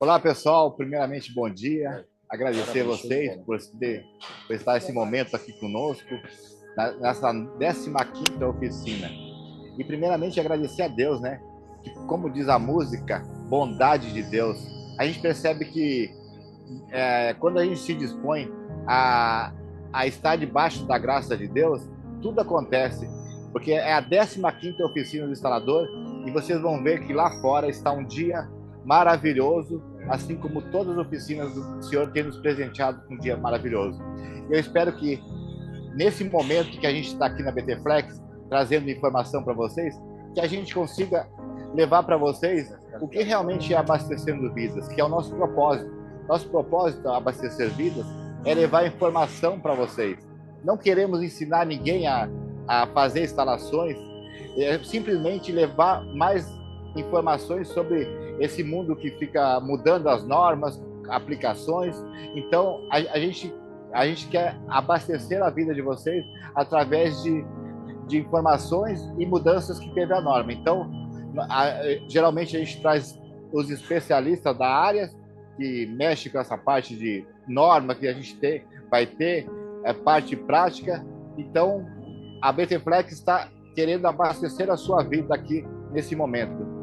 Olá, pessoal. Primeiramente, bom dia. Agradecer a vocês por estar esse momento aqui conosco, nessa 15ª oficina. E, primeiramente, agradecer a Deus, né? Que, como diz a música, bondade de Deus. A gente percebe que quando a gente se dispõe a estar debaixo da graça de Deus, tudo acontece. Porque é a 15ª oficina do instalador e vocês vão ver que lá fora está um dia maravilhoso, assim como todas as oficinas do Senhor têm nos presenteado com um dia maravilhoso. Eu espero que, nesse momento que a gente está aqui na BT Flex, trazendo informação para vocês, que a gente consiga levar para vocês o que realmente é abastecendo vidas, que é o nosso propósito. Nosso propósito, abastecer vidas, é levar informação para vocês. Não queremos ensinar ninguém a fazer instalações, é simplesmente levar mais informações sobre esse mundo que fica mudando as normas, aplicações. Então, a gente quer abastecer a vida de vocês através de informações e mudanças que teve a norma. Então, geralmente a gente traz os especialistas da área que mexe com essa parte de norma que a gente vai ter, parte prática. Então, a BT Flex está querendo abastecer a sua vida aqui nesse momento.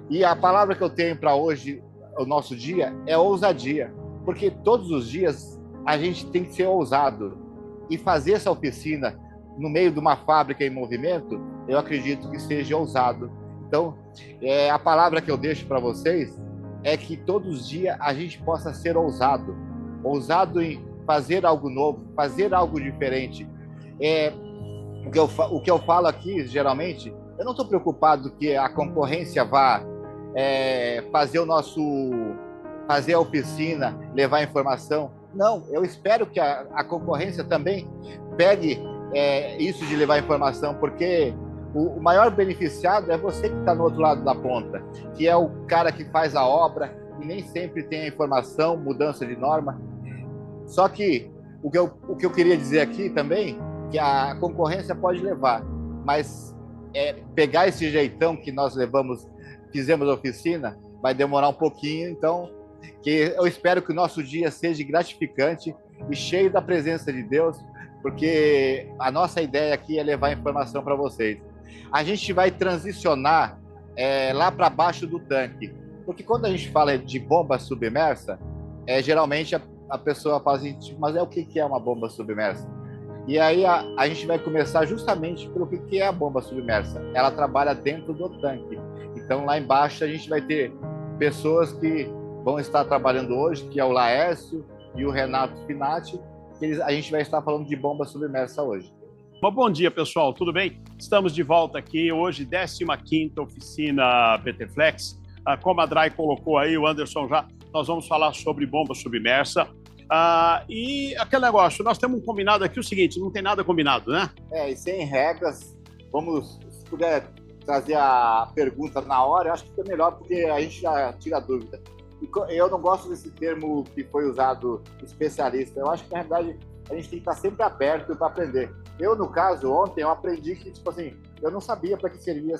E a palavra que eu tenho para hoje, o nosso dia, é ousadia. Porque todos os dias a gente tem que ser ousado. E fazer essa oficina no meio de uma fábrica em movimento, eu acredito que seja ousado. Então, a palavra que eu deixo para vocês é que todos os dias a gente possa ser ousado. Ousado em fazer algo novo, fazer algo diferente. O que eu falo aqui, geralmente, eu não estou preocupado que a concorrência vá fazer a oficina, levar informação. Não, eu espero que a concorrência também pegue isso de levar informação, porque o maior beneficiado é você que está no outro lado da ponta, que é o cara que faz a obra e nem sempre tem a informação, mudança de norma. Só que o que eu queria dizer aqui também, que a concorrência pode levar, mas pegar esse jeitão que nós fizemos a oficina, vai demorar um pouquinho. Então, que eu espero que o nosso dia seja gratificante e cheio da presença de Deus, porque a nossa ideia aqui é levar informação para vocês. A gente vai transicionar lá para baixo do tanque, porque quando a gente fala de bomba submersa, geralmente a pessoa fala assim, mas o que é uma bomba submersa? E aí a gente vai começar justamente pelo que é a bomba submersa. Ela trabalha dentro do tanque. Então, lá embaixo, a gente vai ter pessoas que vão estar trabalhando hoje, que é o Laércio e o Renato Finati, que a gente vai estar falando de bomba submersa hoje. Bom dia, pessoal. Tudo bem? Estamos de volta aqui hoje, 15ª oficina BT Flex. Como a Drai colocou aí, o Anderson já, nós vamos falar sobre bomba submersa. E aquele negócio, nós temos um combinado aqui, o seguinte, não tem nada combinado, né? E sem regras, se puder trazer a pergunta na hora, eu acho que fica melhor, porque a gente já tira a dúvida. E eu não gosto desse termo que foi usado, especialista. Eu acho que, na realidade, a gente tem que estar sempre aberto para aprender. Eu, no caso, ontem, eu aprendi que, tipo assim, eu não sabia para que servia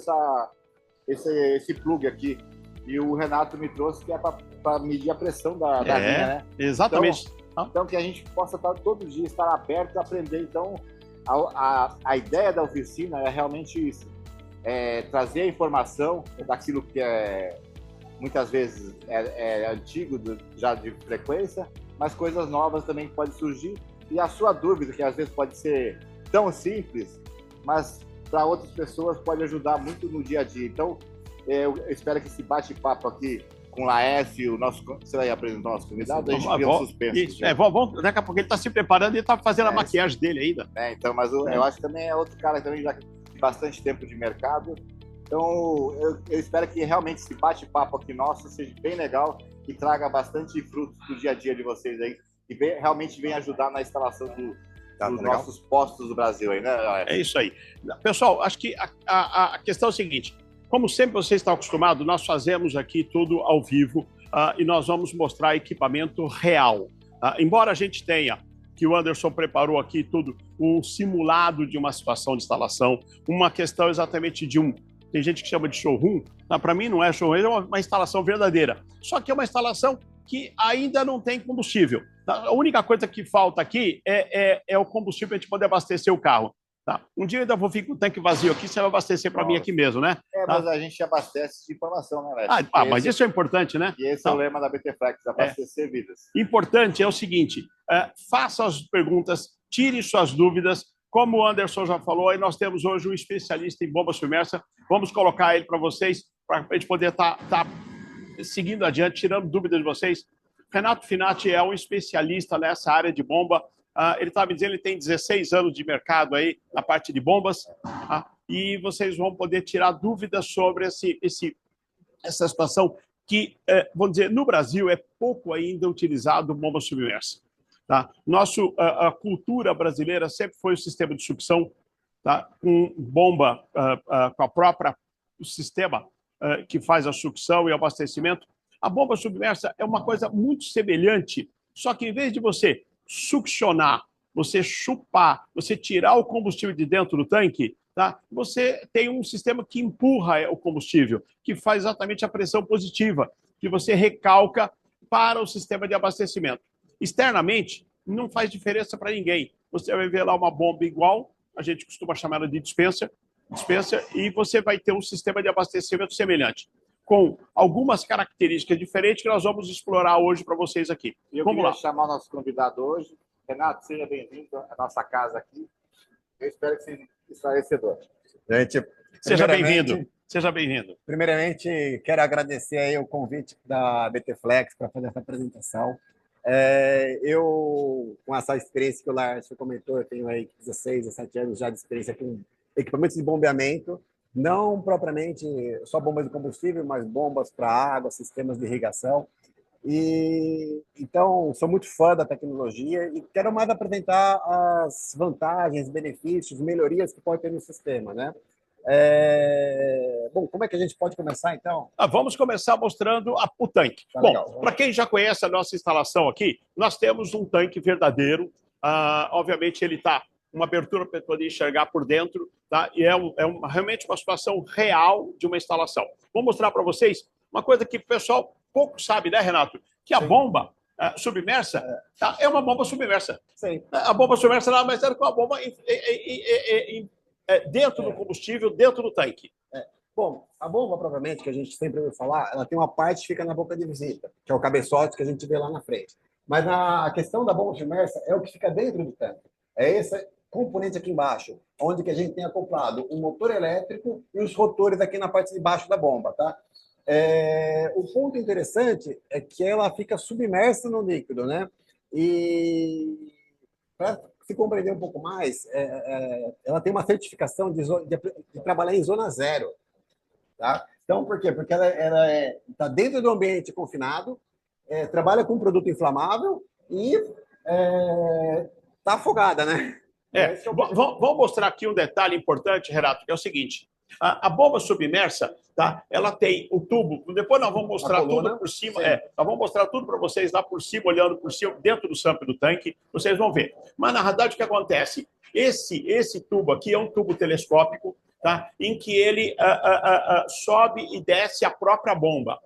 esse plug aqui. E o Renato me trouxe que é para medir a pressão da linha, né? Exatamente. Então, que a gente possa todo dia estar aberto e aprender. Então, a ideia da oficina é realmente isso. Trazer a informação daquilo que muitas vezes é antigo, já de frequência, mas coisas novas também podem surgir. E a sua dúvida, que às vezes pode ser tão simples, mas para outras pessoas pode ajudar muito no dia a dia. Então, eu espero que esse bate-papo aqui com o Laércio, você vai apresentar o nosso convidado? A gente viu um suspense. Daqui a pouco ele está se preparando e está fazendo a maquiagem dele ainda. Então, mas eu acho que também é outro cara também já tem bastante tempo de mercado. Então, eu espero que realmente esse bate-papo aqui nosso seja bem legal e traga bastante frutos do dia a dia de vocês aí, e realmente venha ajudar na instalação dos nossos postos do Brasil aí, né? É isso aí. Pessoal, acho que a questão é o seguinte, como sempre vocês estão acostumados, nós fazemos aqui tudo ao vivo e nós vamos mostrar equipamento real. Embora a gente tenha, que o Anderson preparou aqui tudo, um simulado de uma situação de instalação, uma questão exatamente tem gente que chama de showroom, para mim não é showroom, é uma instalação verdadeira. Só que é uma instalação que ainda não tem combustível. A única coisa que falta aqui é o combustível para a gente poder abastecer o carro. Tá? Um dia eu ainda vou ficar com o tanque vazio aqui, você vai abastecer para mim aqui mesmo, né? Mas a gente abastece de informação, né, Léo? Mas isso é importante, né? E esse é o lema da BT Flex, abastecer vidas. Importante é o seguinte, faça as perguntas, tire suas dúvidas. Como o Anderson já falou, aí nós temos hoje um especialista em bomba submersa. Vamos colocar ele para vocês, para a gente poder estar seguindo adiante, tirando dúvidas de vocês. Renato Finati é um especialista nessa área de bomba. Ele estava dizendo que ele tem 16 anos de mercado aí na parte de bombas, e vocês vão poder tirar dúvidas sobre essa situação que, vamos dizer, no Brasil é pouco ainda utilizado bomba submersa. Tá? A cultura brasileira sempre foi o sistema de sucção, tá? Com bomba, com a própria o sistema que faz a sucção e o abastecimento. A bomba submersa é uma coisa muito semelhante, só que em vez de você succionar, você chupar, você tirar o combustível de dentro do tanque, tá? Você tem um sistema que empurra o combustível, que faz exatamente a pressão positiva, que você recalca para o sistema de abastecimento. Externamente, não faz diferença para ninguém. Você vai ver lá uma bomba igual, a gente costuma chamar ela de dispenser, e você vai ter um sistema de abastecimento semelhante, com algumas características diferentes que nós vamos explorar hoje para vocês aqui. Vamos lá. Chamar o nosso convidado hoje. Renato, seja bem-vindo à nossa casa aqui. Eu espero que seja esclarecedor. Gente, seja bem-vindo. Seja bem-vindo. Primeiramente, quero agradecer aí o convite da BT Flex para fazer essa apresentação. Eu, com essa experiência que o Lars comentou, eu tenho aí 16, 17 anos já de experiência com equipamentos de bombeamento, não propriamente só bombas de combustível, mas bombas para água, sistemas de irrigação. Então, sou muito fã da tecnologia e quero mais apresentar as vantagens, benefícios, melhorias que pode ter no sistema, né? Bom, como é que a gente pode começar, então? Vamos começar mostrando o tanque. Tá, bom, para quem já conhece a nossa instalação aqui, nós temos um tanque verdadeiro. Obviamente, ele está uma abertura para poder enxergar por dentro, tá? E realmente uma situação real de uma instalação. Vou mostrar para vocês uma coisa que o pessoal pouco sabe, né, Renato? Que a bomba submersa é uma bomba submersa. Sim. A bomba submersa nada mais é que uma bomba dentro do combustível, dentro do tanque. Bom, a bomba, provavelmente, que a gente sempre ouviu falar, ela tem uma parte que fica na boca de visita, que é o cabeçote que a gente vê lá na frente. Mas a questão da bomba submersa é o que fica dentro do tanque. É esse componente aqui embaixo, onde que a gente tem acoplado um motor elétrico e os rotores aqui na parte de baixo da bomba, tá? O ponto interessante é que ela fica submersa no líquido, né? E para se compreender um pouco mais, ela tem uma certificação de trabalhar em zona zero, tá? Então, por quê? Porque ela está dentro do ambiente confinado, trabalha com produto inflamável e está afogada, né? Vamos mostrar aqui um detalhe importante, Renato, que é o seguinte. A bomba submersa, tá? Ela tem o tubo. Depois nós vamos mostrar tudo por cima. Nós vamos mostrar tudo para vocês lá por cima, olhando por cima, dentro do sample do tanque. Vocês vão ver. Mas, na verdade, o que acontece? Esse tubo aqui é um tubo telescópico, tá? Em que ele sobe e desce a própria bomba.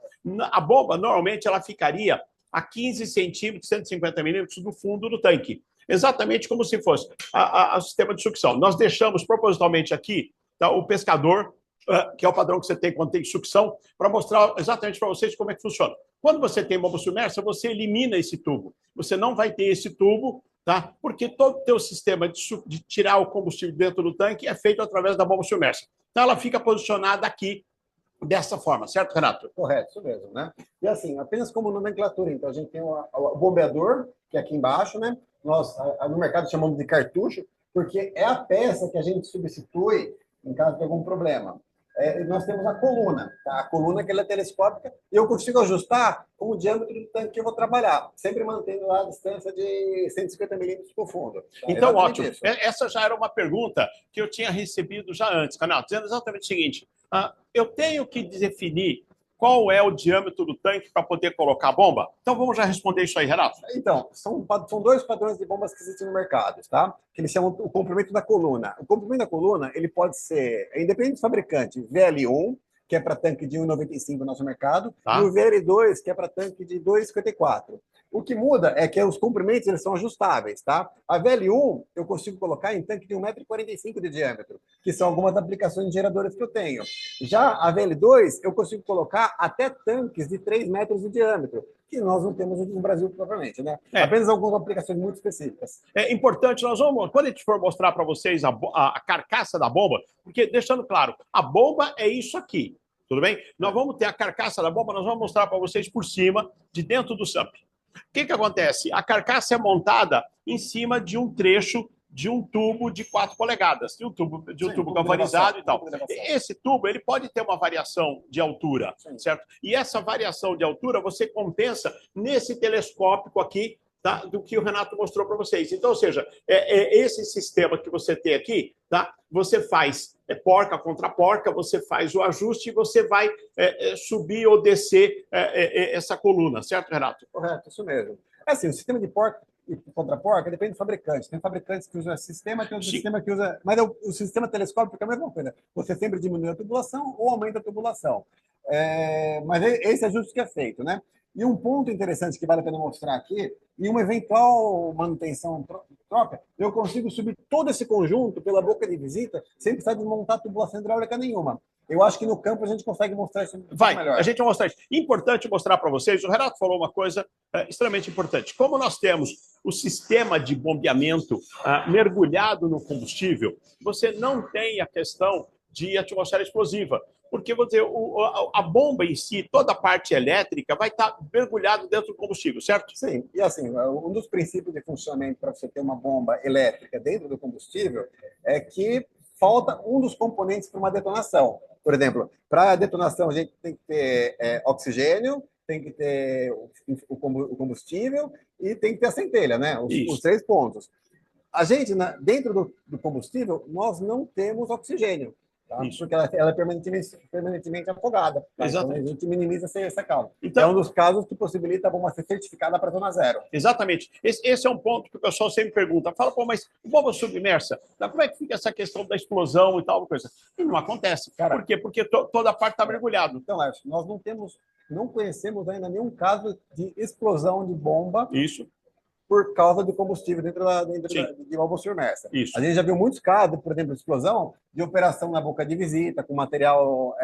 A bomba, normalmente, ela ficaria a 15 centímetros, 150 milímetros do fundo do tanque. Exatamente como se fosse o sistema de sucção. Nós deixamos propositalmente aqui, tá, o pescador, que é o padrão que você tem quando tem sucção, para mostrar exatamente para vocês como é que funciona. Quando você tem bomba submersa, você elimina esse tubo. Você não vai ter esse tubo, tá? Porque todo o teu sistema de tirar o combustível dentro do tanque é feito através da bomba submersa. Então, ela fica posicionada aqui dessa forma, certo, Renato? Correto, isso mesmo, né? E assim, apenas como nomenclatura, então a gente tem o bombeador, que é aqui embaixo, né? Nós, no mercado, chamamos de cartucho, porque é a peça que a gente substitui em caso de algum problema. Nós temos a coluna, tá? A coluna que ela é telescópica e eu consigo ajustar com o diâmetro do tanque que eu vou trabalhar, sempre mantendo lá a distância de 150 milímetros por fundo. Tá? Então, ótimo. Isso. Essa já era uma pergunta que eu tinha recebido já antes, Renato, dizendo exatamente o seguinte: eu tenho que definir qual é o diâmetro do tanque para poder colocar a bomba? Então, vamos já responder isso aí, Renato. Então, são dois padrões de bombas que existem no mercado, tá? Que eles chamam o comprimento da coluna. O comprimento da coluna, ele pode ser, independente do fabricante, VL1, que é para tanque de 1,95 no nosso mercado, Tá. e o VL2, que é para tanque de 2,54. O que muda é que os comprimentos eles são ajustáveis, tá? A VL1 eu consigo colocar em tanque de 1,45 m de diâmetro, que são algumas aplicações de geradores que eu tenho. Já a VL2 eu consigo colocar até tanques de 3 metros de diâmetro, que nós não temos no Brasil propriamente, né? Apenas algumas aplicações muito específicas. É importante, quando a gente for mostrar para vocês a carcaça da bomba, porque deixando claro, a bomba é isso aqui, tudo bem? Nós vamos ter a carcaça da bomba, nós vamos mostrar para vocês por cima, de dentro do SUMP. O que acontece? A carcaça é montada em cima de um trecho de um tubo de 4 polegadas, de um tubo galvanizado e tal. Esse tubo ele pode ter uma variação de altura, certo? E essa variação de altura você compensa nesse telescópico aqui, tá? Do que o Renato mostrou para vocês. Então, ou seja, esse sistema que você tem aqui, tá? Você faz porca contra porca, você faz o ajuste e você vai subir ou descer essa coluna, certo, Renato? Correto, isso mesmo. Assim, o sistema de porca e contra porca depende do fabricante. Tem fabricantes que usam esse sistema, tem outro sistema que usa... Mas o sistema telescópico é a mesma coisa. Você sempre diminui a tubulação ou aumenta a tubulação. Mas esse ajuste que é feito, né? E um ponto interessante que vale a pena mostrar aqui, em uma eventual manutenção troca, eu consigo subir todo esse conjunto pela boca de visita sem precisar desmontar tubulação hidráulica nenhuma. Eu acho que no campo a gente consegue mostrar isso melhor. A gente vai mostrar isso. Importante mostrar para vocês, o Renato falou uma coisa extremamente importante. Como nós temos o sistema de bombeamento mergulhado no combustível, você não tem a questão de atmosfera explosiva. Porque a bomba em si, toda a parte elétrica, vai estar mergulhado dentro do combustível, certo? Sim, e assim, um dos princípios de funcionamento para você ter uma bomba elétrica dentro do combustível é que falta um dos componentes para uma detonação. Por exemplo, para a detonação a gente tem que ter oxigênio, tem que ter o combustível e tem que ter a centelha, né? Os 3 pontos. A gente, dentro do combustível, nós não temos oxigênio. Tá? Porque ela é permanentemente afogada. Tá? Então, a gente minimiza essa causa. Então, é um dos casos que possibilita a bomba ser certificada para zona zero. Exatamente. Esse é um ponto que o pessoal sempre pergunta. Fala, pô, mas bomba submersa, como é que fica essa questão da explosão e tal coisa? E não acontece. Cara, por quê? Porque toda a parte está mergulhada. Então, Léo, nós não conhecemos ainda nenhum caso de explosão de bomba. Isso. Por causa do combustível dentro de bomba submersa. A gente já viu muitos casos, por exemplo, de explosão de operação na boca de visita, com material,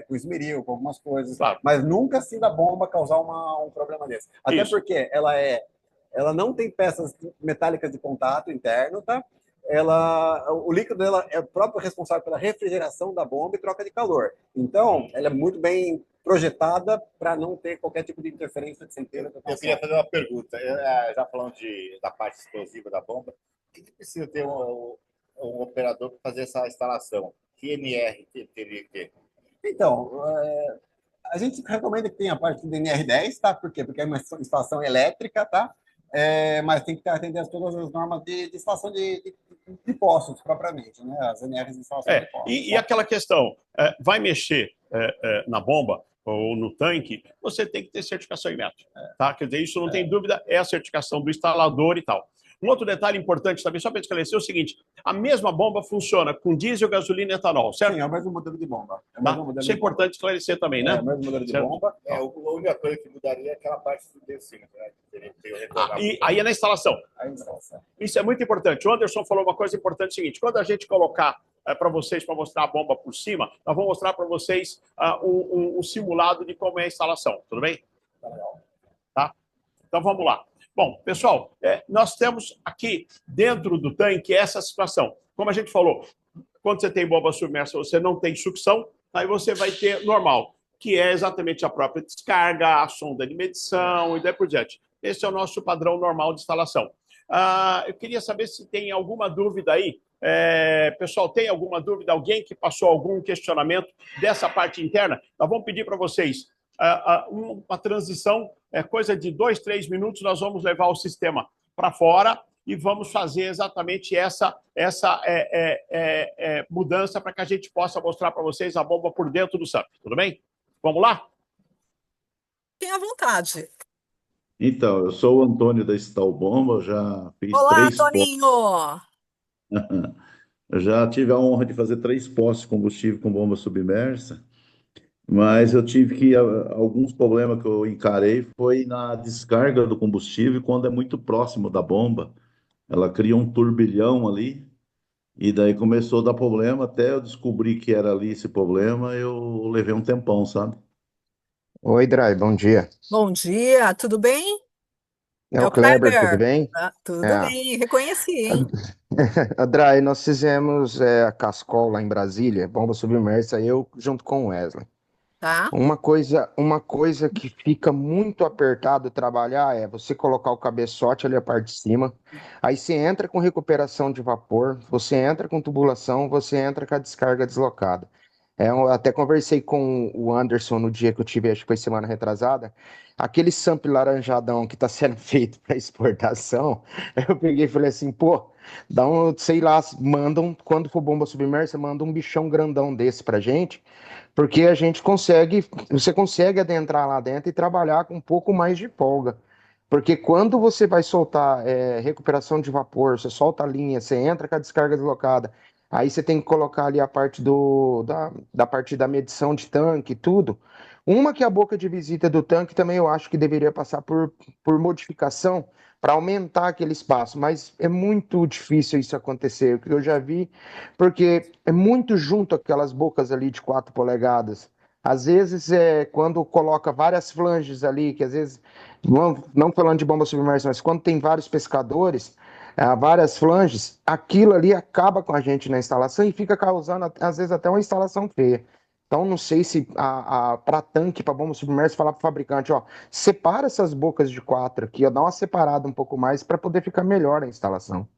com esmeril, com algumas coisas, mas nunca assim da bomba causar um problema desse. Até porque ela não tem peças metálicas de contato interno, tá? O líquido dela é o próprio responsável pela refrigeração da bomba e troca de calor. Então, ela é muito bem projetada para não ter qualquer tipo de interferência de centelha. Eu queria fazer uma pergunta. Já falando da parte explosiva da bomba, o que precisa ter um operador para fazer essa instalação? Que NR teria que ter? Então, a gente recomenda que tenha a parte do NR10, tá? Por quê? Porque é uma instalação elétrica, tá? Mas tem que atender todas as normas de instalação de postos, propriamente, né? As NRs de instalação de postos. E aquela questão, vai mexer na bomba ou no tanque, você tem que ter certificação em metro. Tá? Quer dizer, isso não tem dúvida, é a certificação do instalador e tal. Um outro detalhe importante também, só para esclarecer, é o seguinte: a mesma bomba funciona com diesel, gasolina e etanol, certo? Sim, é o mesmo modelo de bomba. Isso é importante esclarecer também, né? É o mesmo modelo de bomba. A única coisa que mudaria é aquela parte de cima, né? E aí é na instalação. Isso é muito importante. O Anderson falou uma coisa importante, seguinte: quando a gente colocar para vocês, para mostrar a bomba por cima, nós vamos mostrar para vocês um simulado de como é a instalação, tudo bem? Tá legal. Tá? Então vamos lá. Bom, pessoal, nós temos aqui dentro do tanque essa situação. Como a gente falou, quando você tem bomba submersa, você não tem sucção, aí você vai ter normal, que é exatamente a própria descarga, a sonda de medição e daí por diante. Esse é o nosso padrão normal de instalação. Eu queria saber se tem alguma dúvida aí. Pessoal, tem alguma dúvida? Alguém que passou algum questionamento dessa parte interna? Nós vamos pedir para vocês uma transição, coisa de 2, 3 minutos, nós vamos levar o sistema para fora e vamos fazer exatamente essa mudança para que a gente possa mostrar para vocês a bomba por dentro do SUMP. Tudo bem? Vamos lá? Tenha vontade. Então, eu sou o Antônio da Stal Bomba, já fiz Olá, 3 Toninho! Eu já tive a honra de fazer 3 postos de combustível com bomba submersa. Mas eu tive que, alguns problemas que eu encarei foi na descarga do combustível quando é muito próximo da bomba. Ela cria um turbilhão ali, e daí começou a dar problema, até eu descobrir que era ali esse problema, eu levei um tempão, sabe? Oi, Drai, bom dia. Bom dia, tudo bem? É É o o Kleber, tudo Kleber. bem? Ah, tudo É. bem, reconheci, hein? Drai, nós fizemos a Cascol lá em Brasília, bomba submersa, eu junto com o Wesley. Tá? Uma coisa que fica muito apertado trabalhar é você colocar o cabeçote ali a parte de cima, aí você entra com recuperação de vapor, você entra com tubulação, você entra com a descarga deslocada. Eu até conversei com o Anderson no dia que eu tive, acho que foi semana retrasada, aquele sample laranjadão que está sendo feito para exportação, eu peguei e falei assim, pô, dá um, sei lá, mandam, quando for bomba submersa, manda um bichão grandão desse pra gente, porque a gente consegue, você consegue adentrar lá dentro e trabalhar com um pouco mais de folga. Porque quando você vai soltar recuperação de vapor, você solta a linha, você entra com a descarga deslocada, aí você tem que colocar ali a parte da parte da medição de tanque e tudo. Uma que é a boca de visita do tanque também eu acho que deveria passar por modificação para aumentar aquele espaço, mas é muito difícil isso acontecer, o que eu já vi porque é muito junto aquelas bocas ali de 4 polegadas. Às vezes, quando coloca várias flanges ali, que às vezes, não falando de bomba submersa, mas quando tem vários pescadores, várias flanges, aquilo ali acaba com a gente na instalação e fica causando, às vezes, até uma instalação feia. Então, não sei se para tanque, para bomba submersa, falar para o fabricante, ó, separa essas bocas de 4 aqui, ó, dá uma separada um pouco mais para poder ficar melhor a instalação.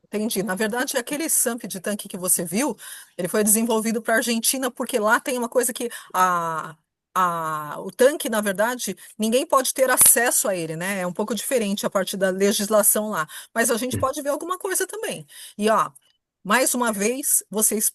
Entendi. Na verdade, aquele SAMP de tanque que você viu, ele foi desenvolvido para a Argentina porque lá tem uma coisa que o tanque, na verdade, ninguém pode ter acesso a ele, né? É um pouco diferente a partir da legislação lá. Mas a gente pode ver alguma coisa também. E ó, mais uma vez, vocês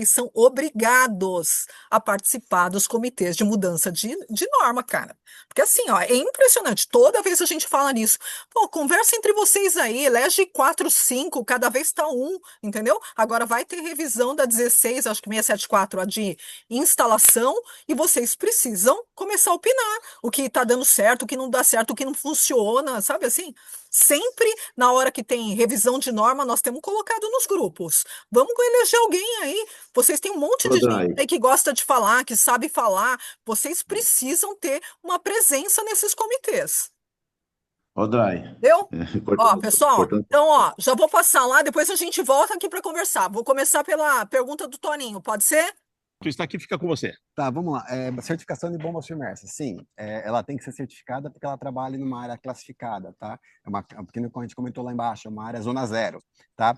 são obrigados a participar dos comitês de mudança de norma, cara. Porque assim, ó, é impressionante. Toda vez a gente fala nisso. Pô, conversa entre vocês aí, elege 4, 5, cada vez tá um, entendeu? Agora vai ter revisão da 16, acho que 674, a de instalação, e vocês precisam começar a opinar o que tá dando certo, o que não dá certo, o que não funciona, sabe assim? Sempre na hora que tem revisão de norma, nós temos colocado nos grupos. Vamos eleger alguém aí. Vocês têm um monte Ô, de gente Dai, aí que gosta de falar, que sabe falar. Vocês precisam ter uma presença nesses comitês. ô, Dai, Entendeu? Ó, cortando, pessoal, cortando. então, ó, já vou passar lá, depois a gente volta aqui para conversar. Vou começar pela pergunta do Toninho, pode ser? Isso aqui fica com você. Tá, vamos lá. Certificação de bomba submersa. Sim, ela tem que ser certificada porque ela trabalha numa área classificada, tá? Porque a gente comentou lá embaixo, é uma área zona zero, tá?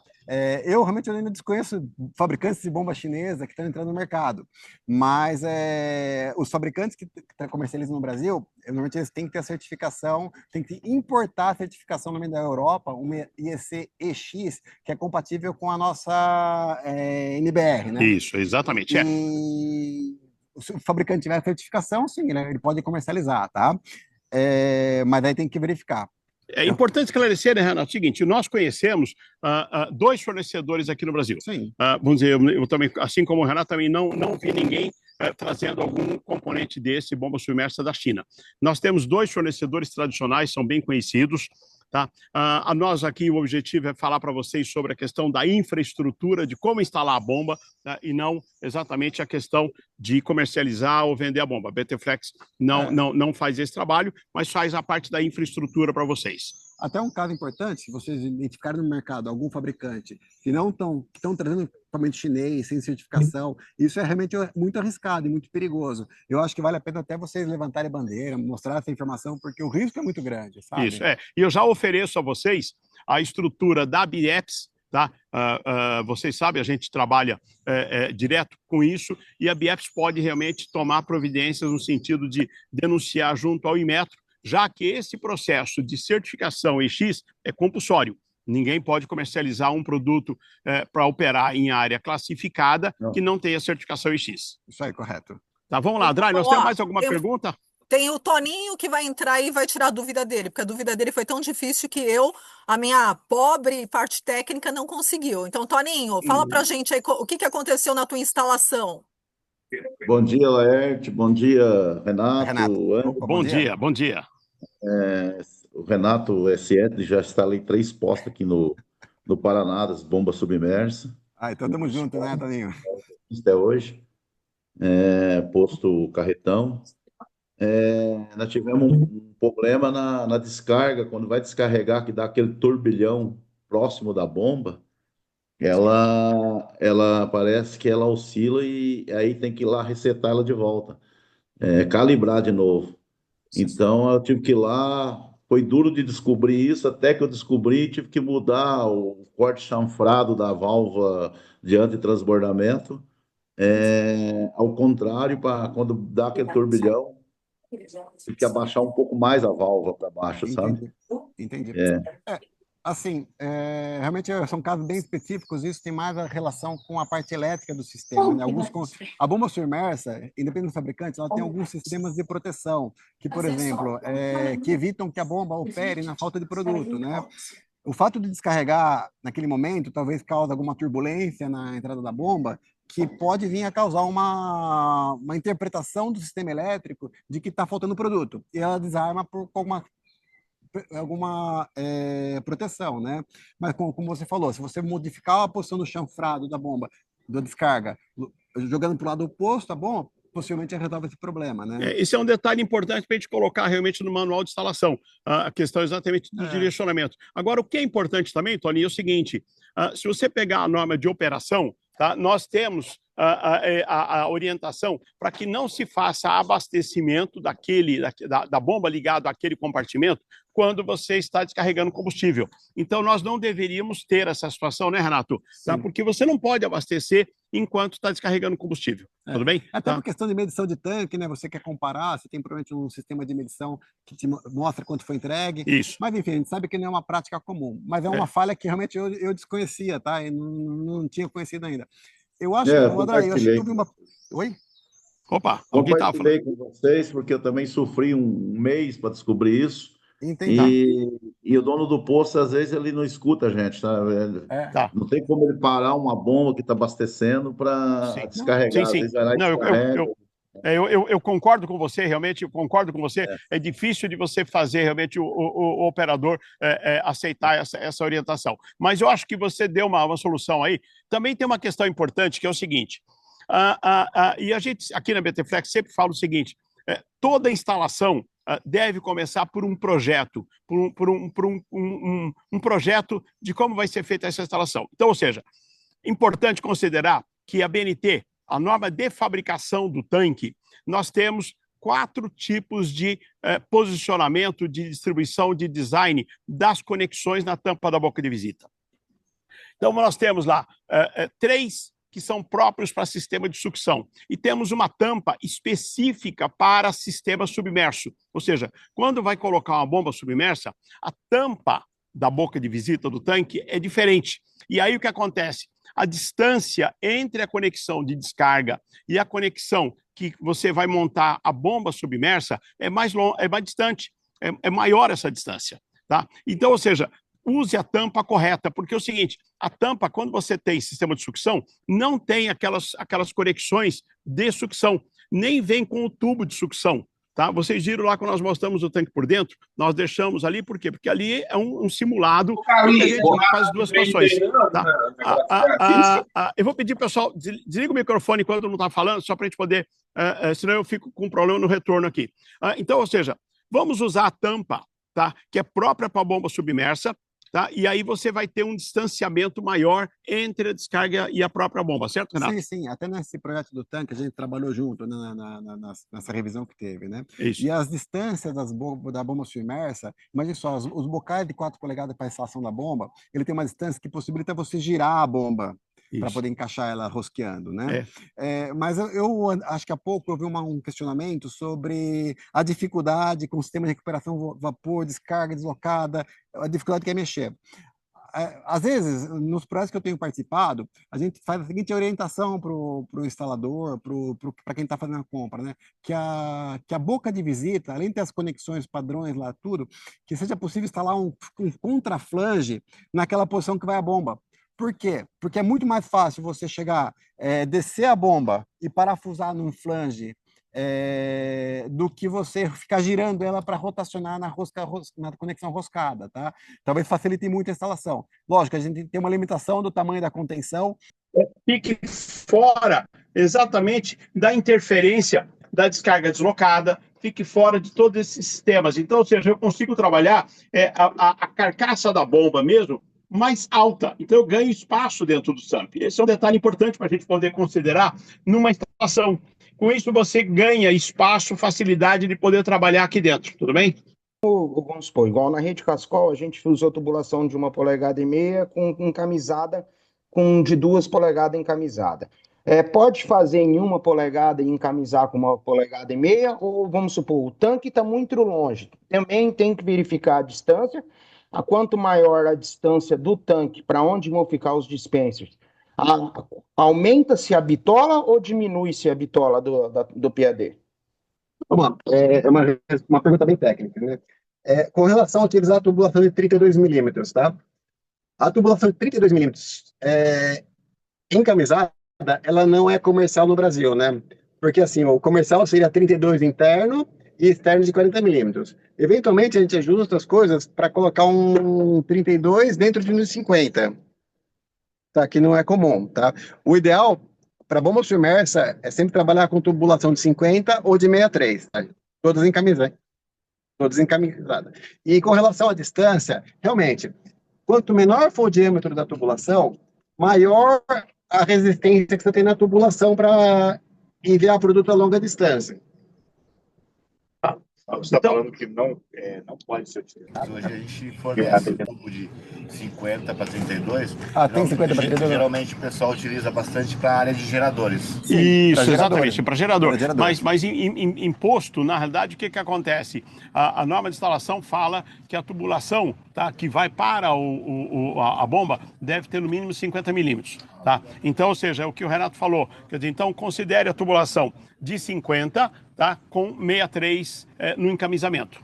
Eu realmente ainda desconheço fabricantes de bomba chinesa que estão entrando no mercado, mas os fabricantes que comercializam no Brasil, normalmente eles têm que ter a certificação, tem que importar a certificação no meio da Europa, uma IEC EX, que é compatível com a nossa NBR, né? Isso, exatamente. E se o fabricante tiver certificação, sim, ele pode comercializar, tá? Mas aí tem que verificar. É importante esclarecer, né, Renato, o seguinte, nós conhecemos dois fornecedores aqui no Brasil. Sim. Vamos dizer, eu também, assim como o Renato, também não vi ninguém trazendo algum componente desse bomba submersa da China. Nós temos dois fornecedores tradicionais, são bem conhecidos, tá? A nós aqui, o objetivo é falar para vocês sobre a questão da infraestrutura, de como instalar a bomba, tá? E não exatamente a questão de comercializar ou vender a bomba. A BT-Flex não faz esse trabalho, mas faz a parte da infraestrutura para vocês. Até um caso importante, se vocês identificarem no mercado algum fabricante que não estão trazendo equipamento chinês, sem certificação, isso é realmente muito arriscado e muito perigoso. Eu acho que vale a pena até vocês levantarem bandeira, mostrar essa informação, porque o risco é muito grande, sabe? Isso, E eu já ofereço a vocês a estrutura da BIEPS, tá? Vocês sabem, a gente trabalha direto com isso, e a BIEPS pode realmente tomar providências no sentido de denunciar junto ao Inmetro, já que esse processo de certificação EX é compulsório. Ninguém pode comercializar um produto para operar em área classificada que não tenha certificação EX. Isso aí, correto. Tá, vamos lá, Drai, nós temos mais alguma pergunta? Tem o Toninho que vai entrar e vai tirar a dúvida dele, porque a dúvida dele foi tão difícil que a minha pobre parte técnica, não conseguiu. Então, Toninho, fala pra gente aí o que aconteceu na tua instalação. Bom dia, Laerte. Bom dia, Renato. Renato. Opa, bom Bom dia. dia, bom dia. O Renato SS já está ali 3 postos aqui no Paraná, das bombas submersas. Ah, então tamo junto, né, Toninho? Até hoje, posto Carretão. Nós tivemos um problema na descarga, quando vai descarregar, que dá aquele turbilhão próximo da bomba, ela parece que ela oscila e aí tem que ir lá resetar ela de volta, calibrar de novo. Então eu tive que ir lá, foi duro de descobrir isso, até que eu descobri, tive que mudar o corte chanfrado da válvula de antitransbordamento, ao contrário, para quando dá aquele turbilhão, tive que abaixar um pouco mais a válvula para baixo, sabe? Entendi, entendi. É, Assim, realmente são casos bem específicos, isso tem mais a relação com a parte elétrica do sistema, né? A bomba submersa, independente do fabricante, ela tem alguns sistemas de proteção, que, por exemplo, que evitam que a bomba opere na falta de produto, né? O fato de descarregar naquele momento talvez cause alguma turbulência na entrada da bomba, que pode vir a causar uma interpretação do sistema elétrico de que está faltando produto. E ela desarma por alguma proteção, né? Mas como você falou, se você modificar a posição do chanfrado da bomba, da descarga, jogando para o lado oposto, tá bom? Possivelmente resolve esse problema, né? Esse é um detalhe importante para a gente colocar realmente no manual de instalação, a questão exatamente do direcionamento. Agora, o que é importante também, Tony, é o seguinte: se você pegar a norma de operação, tá, nós temos a orientação para que não se faça abastecimento da bomba ligada àquele compartimento quando você está descarregando combustível. Então, nós não deveríamos ter essa situação, né, Renato? Tá? Porque você não pode abastecer enquanto está descarregando combustível. Tudo bem? Até tá? por questão de medição de tanque, né? Você quer comparar, você tem provavelmente um sistema de medição que te mostra quanto foi entregue. Isso. Mas, enfim, a gente sabe que não é uma prática comum. Mas é uma falha que realmente eu desconhecia, tá? E não tinha conhecido ainda. Eu acho, André, eu acho que eu vi uma... Oi? Opa, alguém estava falando. Compartilhei com vocês, porque eu também sofri um mês para descobrir isso. Entendi. E o dono do posto, às vezes, ele não escuta a gente, tá? Tá. Não tem como ele parar uma bomba que está abastecendo para descarregar. Às Sim. vezes vai lá e Não, descarrega. eu concordo com você, realmente, eu concordo com você. É difícil de você fazer realmente o operador aceitar essa orientação. Mas eu acho que você deu uma solução aí. Também tem uma questão importante, que é o seguinte: e a gente, aqui na BT Flex, sempre fala o seguinte: toda instalação deve começar por um projeto, um projeto de como vai ser feita essa instalação. Então, ou seja, importante considerar que a BNT, a norma de fabricação do tanque, nós temos 4 tipos de posicionamento, de distribuição, de design das conexões na tampa da boca de visita. Então, nós temos lá 3 que são próprios para sistema de sucção. E temos uma tampa específica para sistema submerso. Ou seja, quando vai colocar uma bomba submersa, a tampa da boca de visita do tanque é diferente. E aí o que acontece? A distância entre a conexão de descarga e a conexão que você vai montar a bomba submersa é mais distante, é maior essa distância. Tá? Então, ou seja, use a tampa correta, porque é o seguinte: a tampa, quando você tem sistema de sucção, não tem aquelas conexões de sucção, nem vem com o tubo de sucção. Tá? Vocês viram lá quando nós mostramos o tanque por dentro, nós deixamos ali, por quê? Porque ali é um simulado que a gente faz as duas situações. Tá? Eu vou pedir, pessoal, desliga o microfone quando não está falando, só para a gente poder, senão eu fico com um problema no retorno aqui. Então, ou seja, vamos usar a tampa, tá? Que é própria para a bomba submersa. Tá? E aí você vai ter um distanciamento maior entre a descarga e a própria bomba, certo, Renato? Sim. Até nesse projeto do tanque a gente trabalhou junto, né, nessa revisão que teve, né? Isso. E as distâncias da bomba submersa, imagine só, os bocais de 4 polegadas para a instalação da bomba, ele tem uma distância que possibilita você girar a bomba para poder encaixar ela rosqueando, né? Mas eu acho que há pouco eu vi um questionamento sobre a dificuldade com o sistema de recuperação vapor, descarga deslocada, a dificuldade que é mexer. Às vezes, nos projetos que eu tenho participado, a gente faz a seguinte orientação para o instalador, para quem está fazendo a compra, né? Que a boca de visita, além de ter as conexões padrões lá, tudo, que seja possível instalar um contraflange naquela posição que vai a bomba. Por quê? Porque é muito mais fácil você chegar, descer a bomba e parafusar num flange do que você ficar girando ela para rotacionar na conexão roscada, tá? Talvez facilite muito a instalação. Lógico, a gente tem uma limitação do tamanho da contenção. Fique fora exatamente da interferência da descarga deslocada, fique fora de todos esses sistemas. Então, ou seja, eu consigo trabalhar a carcaça da bomba mesmo mais alta. Então, eu ganho espaço dentro do SAMP. Esse é um detalhe importante para a gente poder considerar numa instalação. Com isso, você ganha espaço, facilidade de poder trabalhar aqui dentro. Tudo bem? Vamos supor, igual na rede Cascol, a gente usou tubulação de 1,5 polegadas com encamisada, de 2 polegadas encamisada. Pode fazer em 1 polegada e encamisar com 1,5 polegadas, ou vamos supor, o tanque está muito longe. Também tem que verificar a distância. Quanto maior a distância do tanque para onde vão ficar os dispensers, aumenta-se a bitola ou diminui-se a bitola do PAD? Vamos lá, uma pergunta bem técnica, né? Com relação a utilizar a tubulação de 32 milímetros, tá? A tubulação de 32 milímetros encamisada, ela não é comercial no Brasil, né? Porque assim, o comercial seria 32 interno e externo de 40 milímetros. Eventualmente, a gente ajusta as coisas para colocar um 32 dentro de um 50, tá? Que não é comum, tá? O ideal para bomba submersa é sempre trabalhar com tubulação de 50 ou de 63, tá? Todas encamisadas. E com relação à distância, realmente, quanto menor for o diâmetro da tubulação, maior a resistência que você tem na tubulação para enviar produto a longa distância. Você está falando que não pode ser utilizado? Hoje a gente fornece tubo de 50 para 32. Tem 50 para 32? Geralmente o pessoal utiliza bastante para a área de geradores. Sim, isso, exatamente, para gerador. Mas em posto, na realidade, o que acontece? A norma de instalação fala que a tubulação, tá, que vai para a bomba deve ter no mínimo 50 milímetros. Tá? Então, ou seja, é o que o Renato falou. Quer dizer, então, considere a tubulação de 50, tá, com 63 no encamisamento.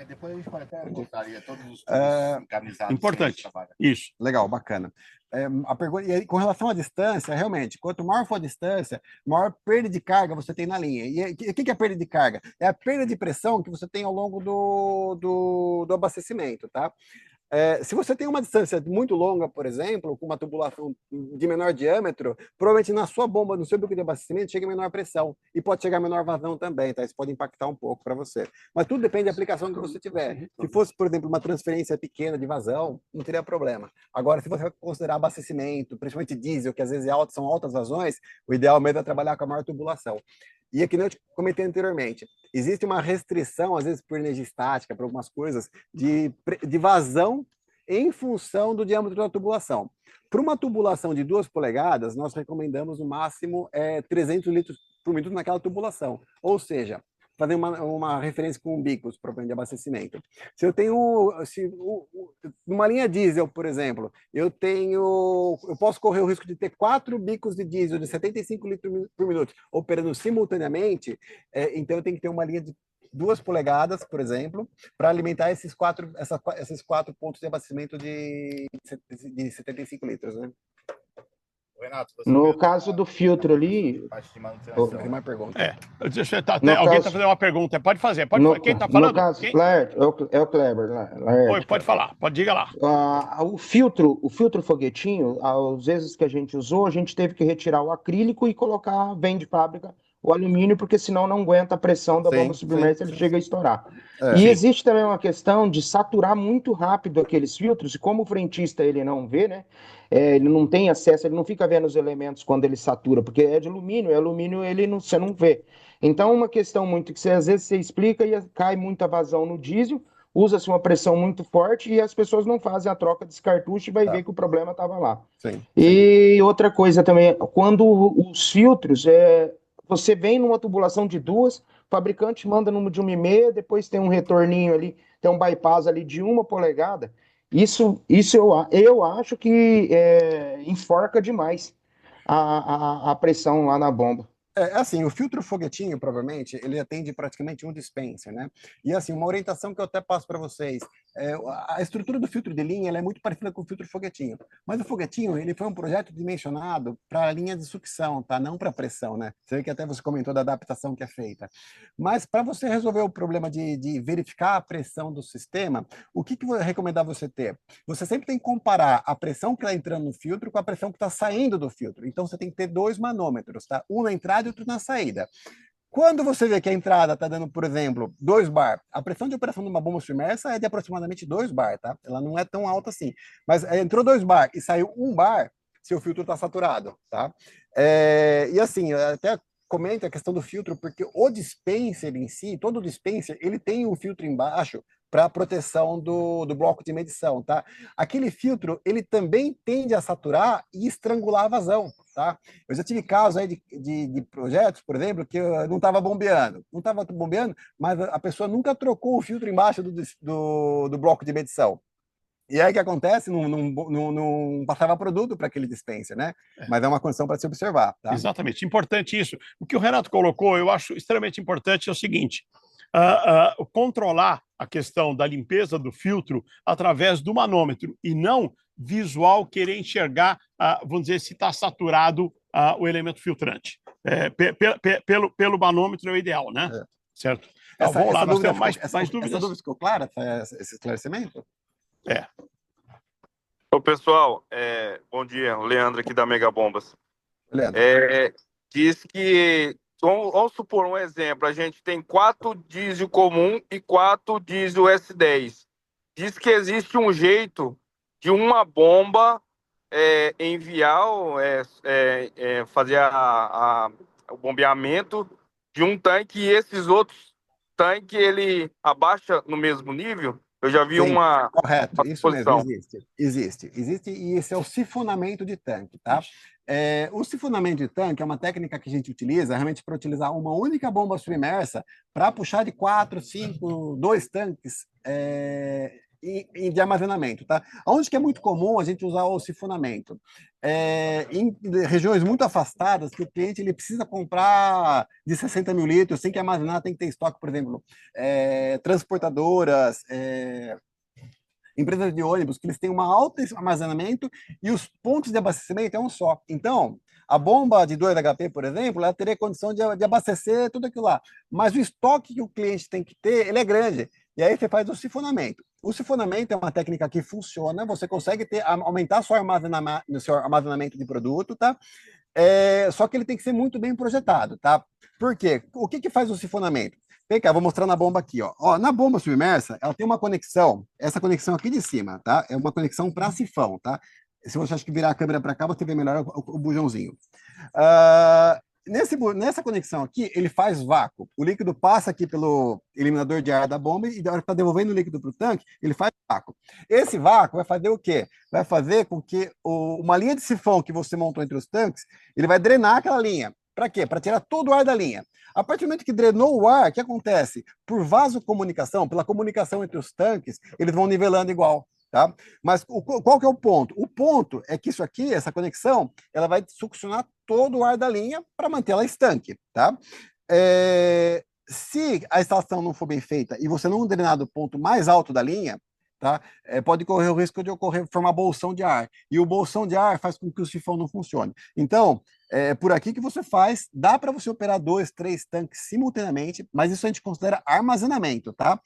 Depois a gente pode até botaria todos os tubos encamisados. Importante. Isso. Legal, bacana. A pergunta, e com relação à distância, realmente, quanto maior for a distância, maior perda de carga você tem na linha. E o que é perda de carga? É a perda de pressão que você tem ao longo do abastecimento, tá? Se você tem uma distância muito longa, por exemplo, com uma tubulação de menor diâmetro, provavelmente na sua bomba, no seu bico de abastecimento, chega menor pressão e pode chegar menor vazão também, tá? Isso pode impactar um pouco para você. Mas tudo depende da aplicação que você tiver. Se fosse, por exemplo, uma transferência pequena de vazão, não teria problema. Agora, se você considerar abastecimento, principalmente diesel, que às vezes são altas vazões, o ideal mesmo é trabalhar com a maior tubulação. E aqui, eu comentei anteriormente, existe uma restrição, às vezes por energia estática, por algumas coisas, de vazão em função do diâmetro da tubulação. Para uma tubulação de 2 polegadas, nós recomendamos no máximo 300 litros por minuto naquela tubulação. Ou seja, fazer uma referência com bicos propriamente de abastecimento. Se eu tenho, numa linha diesel, por exemplo, eu posso correr o risco de ter 4 bicos de diesel de 75 litros por minuto operando simultaneamente, então eu tenho que ter uma linha de 2 polegadas, por exemplo, para alimentar esses 4 pontos de abastecimento de 75 litros, né? Renato, no caso do filtro ali. Tem uma pergunta. Alguém está fazendo uma pergunta. Pode fazer. Quem está falando? No caso, é o Kleber. Oi, pode falar. Diga lá. O filtro foguetinho, às vezes que a gente usou, a gente teve que retirar o acrílico e vem de fábrica o alumínio, porque senão não aguenta a pressão da bomba submersa, ele chega a estourar. E existe também uma questão de saturar muito rápido aqueles filtros, e como o frentista ele não vê, né? Ele não tem acesso, ele não fica vendo os elementos quando ele satura, porque é de alumínio, você não vê. Então, uma questão muito que às vezes você explica e cai muita vazão no diesel, usa-se uma pressão muito forte e as pessoas não fazem a troca desse cartucho e vai ver que o problema estava lá. E outra coisa também, quando os filtros, você vem numa tubulação de 2, o fabricante manda numa de 1,5, depois tem um retorninho ali, tem um bypass ali de 1 polegada. Isso eu acho que enforca demais a pressão lá na bomba. Assim, o filtro foguetinho, provavelmente, ele atende praticamente um dispenser, né? E assim, uma orientação que eu até passo para vocês, a estrutura do filtro de linha ela é muito parecida com o filtro foguetinho, mas o foguetinho ele foi um projeto dimensionado para a linha de sucção, tá? Não para pressão, né? Sei que até você comentou da adaptação que é feita. Mas para você resolver o problema de verificar a pressão do sistema, o que eu vou recomendar você ter? Você sempre tem que comparar a pressão que está entrando no filtro com a pressão que está saindo do filtro. Então você tem que ter 2 manômetros, tá? Um na entrada e outro na saída. Quando você vê que a entrada está dando, por exemplo, 2 bar, a pressão de operação de uma bomba submersa é de aproximadamente 2 bar, tá? Ela não é tão alta assim. Mas entrou 2 bar e saiu 1 bar, seu filtro está saturado, tá? E assim, até comento a questão do filtro, porque o dispenser em si, todo dispenser, ele tem um filtro embaixo para proteção do bloco de medição, tá? Aquele filtro, ele também tende a saturar e estrangular a vazão, tá? Eu já tive casos aí de projetos, por exemplo, que não estava bombeando. Não estava bombeando, mas a pessoa nunca trocou o filtro embaixo do bloco de medição. E aí o que acontece? Não passava produto para aquele dispenser, né? Mas é uma condição para se observar, tá? Exatamente, importante isso. O que o Renato colocou, eu acho extremamente importante, é o seguinte: controlar a questão da limpeza do filtro através do manômetro e não visual querer enxergar, vamos dizer, se está saturado o elemento filtrante. Pelo manômetro é o ideal, né? Certo? Então, vamos lá, nós temos mais dúvidas. Essa dúvida ficou clara, esse esclarecimento? Ô, pessoal, bom dia, o Leandro aqui da Mega Bombas. Leandro. Diz que, vamos supor um exemplo, a gente tem 4 diesel comum e 4 diesel S10. Diz que existe um jeito de uma bomba enviar, fazer o bombeamento de um tanque e esses outros tanques ele abaixa no mesmo nível. Eu já vi Sim, uma correto, isso posição. mesmo, existe, e esse é o sifonamento de tanque, tá? O sifonamento de tanque é uma técnica que a gente utiliza realmente para utilizar uma única bomba submersa para puxar de 4, 5, 2 tanques de armazenamento, tá? Onde que é muito comum a gente usar o sifonamento? Em regiões muito afastadas, que o cliente ele precisa comprar de 60 mil litros, tem que armazenar, tem que ter estoque, por exemplo, transportadoras, empresas de ônibus, que eles têm um alto armazenamento e os pontos de abastecimento é um só. Então, a bomba de 2 HP, por exemplo, ela teria condição de abastecer tudo aquilo lá. Mas o estoque que o cliente tem que ter, ele é grande. E aí você faz o sifonamento. O sifonamento é uma técnica que funciona, você consegue aumentar seu armazenamento de produto, tá? Só que ele tem que ser muito bem projetado, tá? Por quê? O que faz o sifonamento? Vem cá, vou mostrar na bomba aqui, ó. Na bomba submersa, ela tem uma conexão, essa conexão aqui de cima, tá? É uma conexão para sifão, tá? Se você acha que virar a câmera para cá, você vê melhor o bujãozinho. Nessa conexão aqui, ele faz vácuo. O líquido passa aqui pelo eliminador de ar da bomba e, na hora que está devolvendo o líquido para o tanque, ele faz vácuo. Esse vácuo vai fazer o quê? Vai fazer com que uma linha de sifão que você montou entre os tanques, ele vai drenar aquela linha. Para quê? Para tirar todo o ar da linha. A partir do momento que drenou o ar, o que acontece? Por vasocomunicação, pela comunicação entre os tanques, eles vão nivelando igual. Tá? Mas qual que é o ponto? O ponto é que isso aqui, essa conexão, ela vai succionar todo o ar da linha para manter ela estanque. Tá? Se a instalação não for bem feita e você não drenar do ponto mais alto da linha, tá? Pode correr o risco de formar bolsão de ar. E o bolsão de ar faz com que o sifão não funcione. Então, por aqui que você faz, dá para você operar 2, 3 tanques simultaneamente, mas isso a gente considera armazenamento, tá?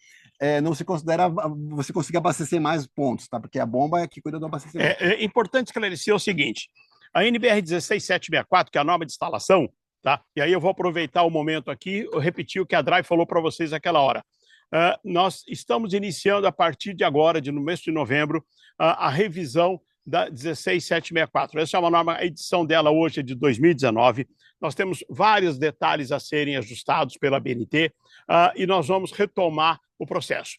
Não se considera você conseguir abastecer mais pontos, tá? Porque a bomba é que cuida do abastecimento. É importante esclarecer o seguinte: a NBR 16764, que é a norma de instalação, tá? E aí eu vou aproveitar o momento aqui, eu repetir o que a Drive falou para vocês naquela hora. Nós estamos iniciando a partir de agora, no mês de novembro, a revisão da 16764. Essa é uma norma, a edição dela hoje é de 2019. Nós temos vários detalhes a serem ajustados pela BNT e nós vamos retomar o processo.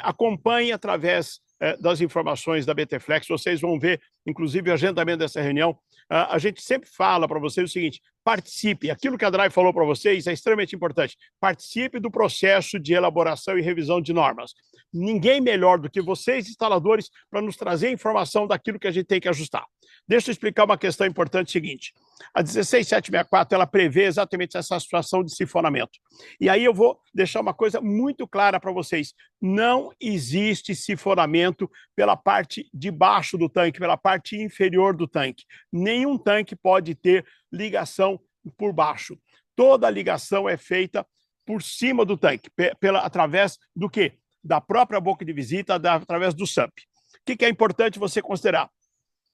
Acompanhe através das informações da BT Flex, vocês vão ver, inclusive, o agendamento dessa reunião. A gente sempre fala para vocês o seguinte: participe. Aquilo que a Drive falou para vocês é extremamente importante. Participe do processo de elaboração e revisão de normas. Ninguém melhor do que vocês, instaladores, para nos trazer informação daquilo que a gente tem que ajustar. Deixa eu explicar uma questão importante seguinte. A 16764, ela prevê exatamente essa situação de sifonamento. E aí eu vou deixar uma coisa muito clara para vocês. Não existe sifonamento pela parte de baixo do tanque, pela parte inferior do tanque. Nenhum tanque pode ter ligação por baixo. Toda a ligação é feita por cima do tanque, através do quê? Da própria boca de visita, através do SUMP. O que é importante você considerar?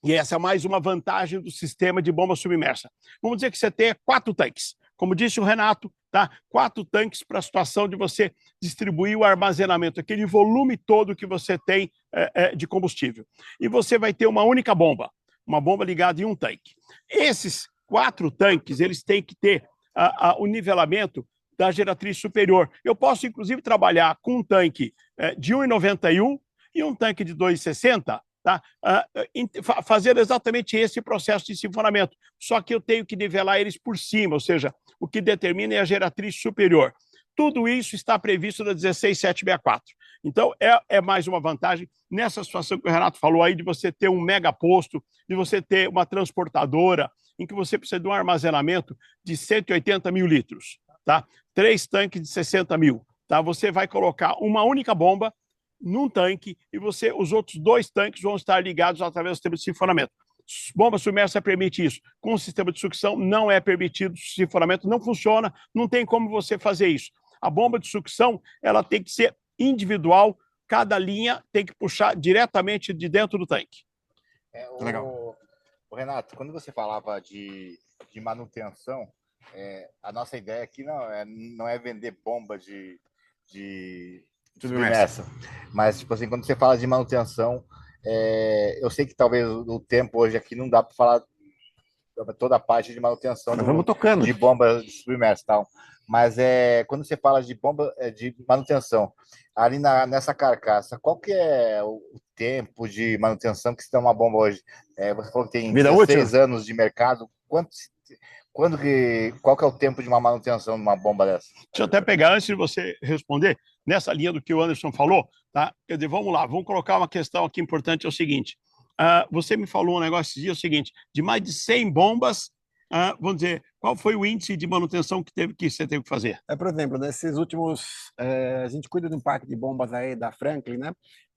E essa é mais uma vantagem do sistema de bomba submersa. Vamos dizer que você tenha 4 tanques. Como disse o Renato, tá? 4 tanques para a situação de você distribuir o armazenamento, aquele volume todo que você tem de combustível. E você vai ter uma única bomba, uma bomba ligada em um tanque. Esses 4 tanques, eles têm que ter o nivelamento da geratriz superior. Eu posso, inclusive, trabalhar com um tanque de 1,91 e um tanque de 2,60, tá? Fazer exatamente esse processo de sifonamento. Só que eu tenho que nivelar eles por cima, ou seja, o que determina é a geratriz superior. Tudo isso está previsto na 16764. Então, é mais uma vantagem nessa situação que o Renato falou aí, de você ter um megaposto, de você ter uma transportadora, em que você precisa de um armazenamento de 180 mil litros, tá? 3 tanques de 60 mil, tá? Você vai colocar uma única bomba num tanque e os outros 2 tanques vão estar ligados através do sistema de sifonamento. Bomba submersa permite isso. Com o sistema de sucção não é permitido, o sifonamento não funciona, não tem como você fazer isso. A bomba de sucção, ela tem que ser individual, cada linha tem que puxar diretamente de dentro do tanque. Legal. Renato, quando você falava de manutenção, a nossa ideia aqui não é vender bomba de submersa. Mas, tipo assim, quando você fala de manutenção, eu sei que talvez o tempo hoje aqui não dá para falar toda a parte de manutenção de bomba submersa e tal. Mas quando você fala de bomba de manutenção, ali nessa carcaça, qual que é o tempo de manutenção que se tem uma bomba hoje? Você falou que tem 16 anos de mercado. Qual que é o tempo de uma manutenção de uma bomba dessa? Deixa eu até pegar, antes de você responder, nessa linha do que o Anderson falou, tá? Quer dizer, vamos lá, vamos colocar uma questão aqui importante, é o seguinte, você me falou um negócio esses dias, é o seguinte, de mais de 100 bombas, vamos dizer, qual foi o índice de manutenção que você teve que fazer? Por exemplo, nesses últimos, a gente cuida de um parque de bombas aí da Franklin, né?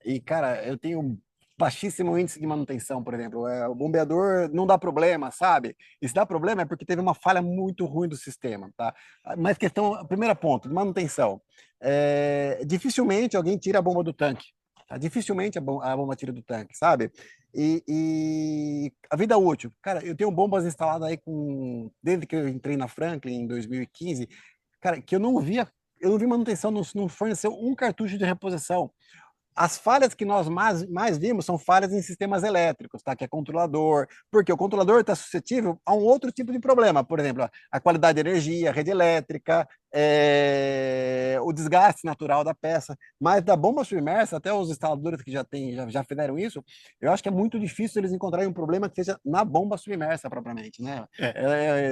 E, cara, eu tenho baixíssimo índice de manutenção, por exemplo. O bombeador não dá problema, sabe? E se dá problema é porque teve uma falha muito ruim do sistema, tá? Mas primeiro ponto, de manutenção. Dificilmente alguém tira a bomba do tanque. Tá? Dificilmente a bomba tira do tanque, sabe? E a vida útil. Cara, eu tenho bombas instaladas aí desde que eu entrei na Franklin em 2015, cara, que eu não vi manutenção, não forneceu um cartucho de reposição. As falhas que nós mais vimos são falhas em sistemas elétricos, tá? Que é controlador, porque o controlador está suscetível a um outro tipo de problema, por exemplo, a qualidade de energia, a rede elétrica, o desgaste natural da peça. Mas da bomba submersa, até os instaladores que já fizeram isso, eu acho que é muito difícil eles encontrarem um problema que seja na bomba submersa propriamente, né?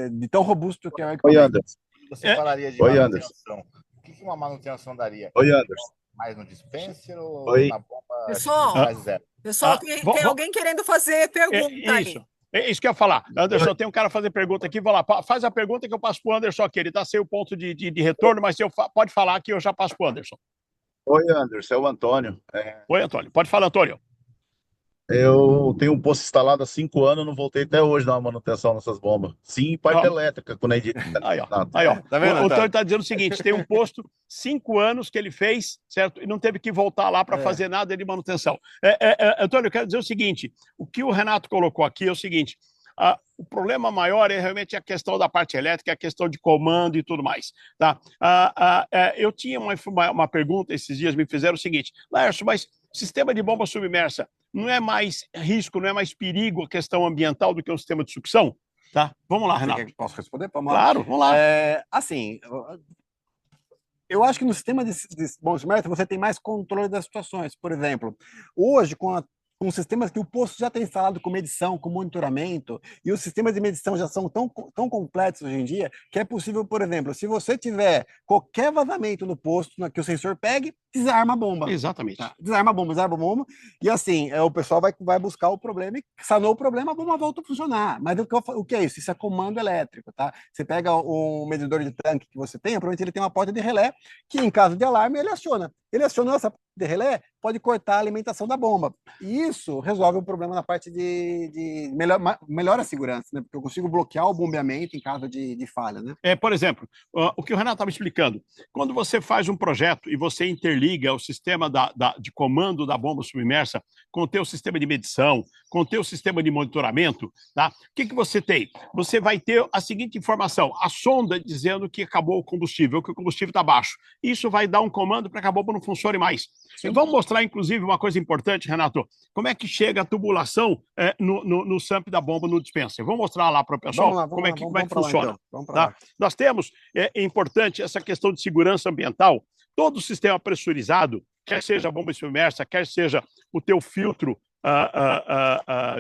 De tão robusto que é o equipamento. Oi, Anderson. Você falaria de manutenção. O que uma manutenção daria? Oi, Anderson. Mais no dispenser ou na bomba? Pessoal, tem alguém querendo fazer pergunta isso. É isso que eu ia falar. Anderson, tem um cara fazer pergunta aqui. Vou lá, faz a pergunta que eu passo para o Anderson aqui. Ele está sem o ponto de retorno, mas pode falar que eu já passo para o Anderson. Oi, Anderson, é o Antônio. Oi, Antônio. Pode falar, Antônio. Eu tenho um posto instalado há 5 anos, não voltei até hoje dar uma manutenção nessas bombas. Sim, parte elétrica, quando é de... Aí, ó. Tá vendo, o Antônio está dizendo o seguinte, tem um posto 5 anos que ele fez, certo? E não teve que voltar lá para fazer nada de manutenção. Antônio, eu quero dizer o seguinte, o que o Renato colocou aqui é o seguinte, o problema maior é realmente a questão da parte elétrica, a questão de comando e tudo mais. Tá? Eu tinha uma pergunta esses dias, me fizeram o seguinte, Laércio, mas sistema de bomba submersa não é mais risco, não é mais perigo a questão ambiental do que o sistema de sucção? Tá? Vamos lá, Renato. Posso responder? Vamos lá. Claro, vamos lá. Assim, Eu acho que no sistema de bombas de submersa você tem mais controle das situações. Por exemplo, hoje, com sistemas que o posto já tem instalado com medição, com monitoramento, e os sistemas de medição já são tão completos hoje em dia, que é possível, por exemplo, se você tiver qualquer vazamento no posto que o sensor pegue, desarma a bomba. Exatamente. Tá? Desarma a bomba, e assim, o pessoal vai buscar o problema, e sanou o problema, a bomba volta a funcionar. Mas o que é isso? Isso é comando elétrico, tá? Você pega o medidor de tanque que você tem, provavelmente ele tem uma porta de relé, que em caso de alarme ele aciona. Ele acionou essa porta de relé, pode cortar a alimentação da bomba. E isso resolve o problema na parte de melhora a segurança, né? Porque eu consigo bloquear o bombeamento em caso de falha, né? Por exemplo, o que o Renato estava explicando, quando você faz um projeto e você interliga o sistema de comando da bomba submersa com o teu sistema de medição, com o teu sistema de monitoramento, tá? O que você tem? Você vai ter a seguinte informação, a sonda dizendo que acabou o combustível, que o combustível está baixo. Isso vai dar um comando para que a bomba não funcione mais. Vamos mostrar, inclusive, uma coisa importante, Renato, como é que chega a tubulação no SAMP da bomba no dispenser. Vamos mostrar lá para o pessoal como é que funciona. Lá, então. Tá? Nós temos, é importante, essa questão de segurança ambiental. Todo o sistema pressurizado, quer seja a bomba submersa, quer seja o teu filtro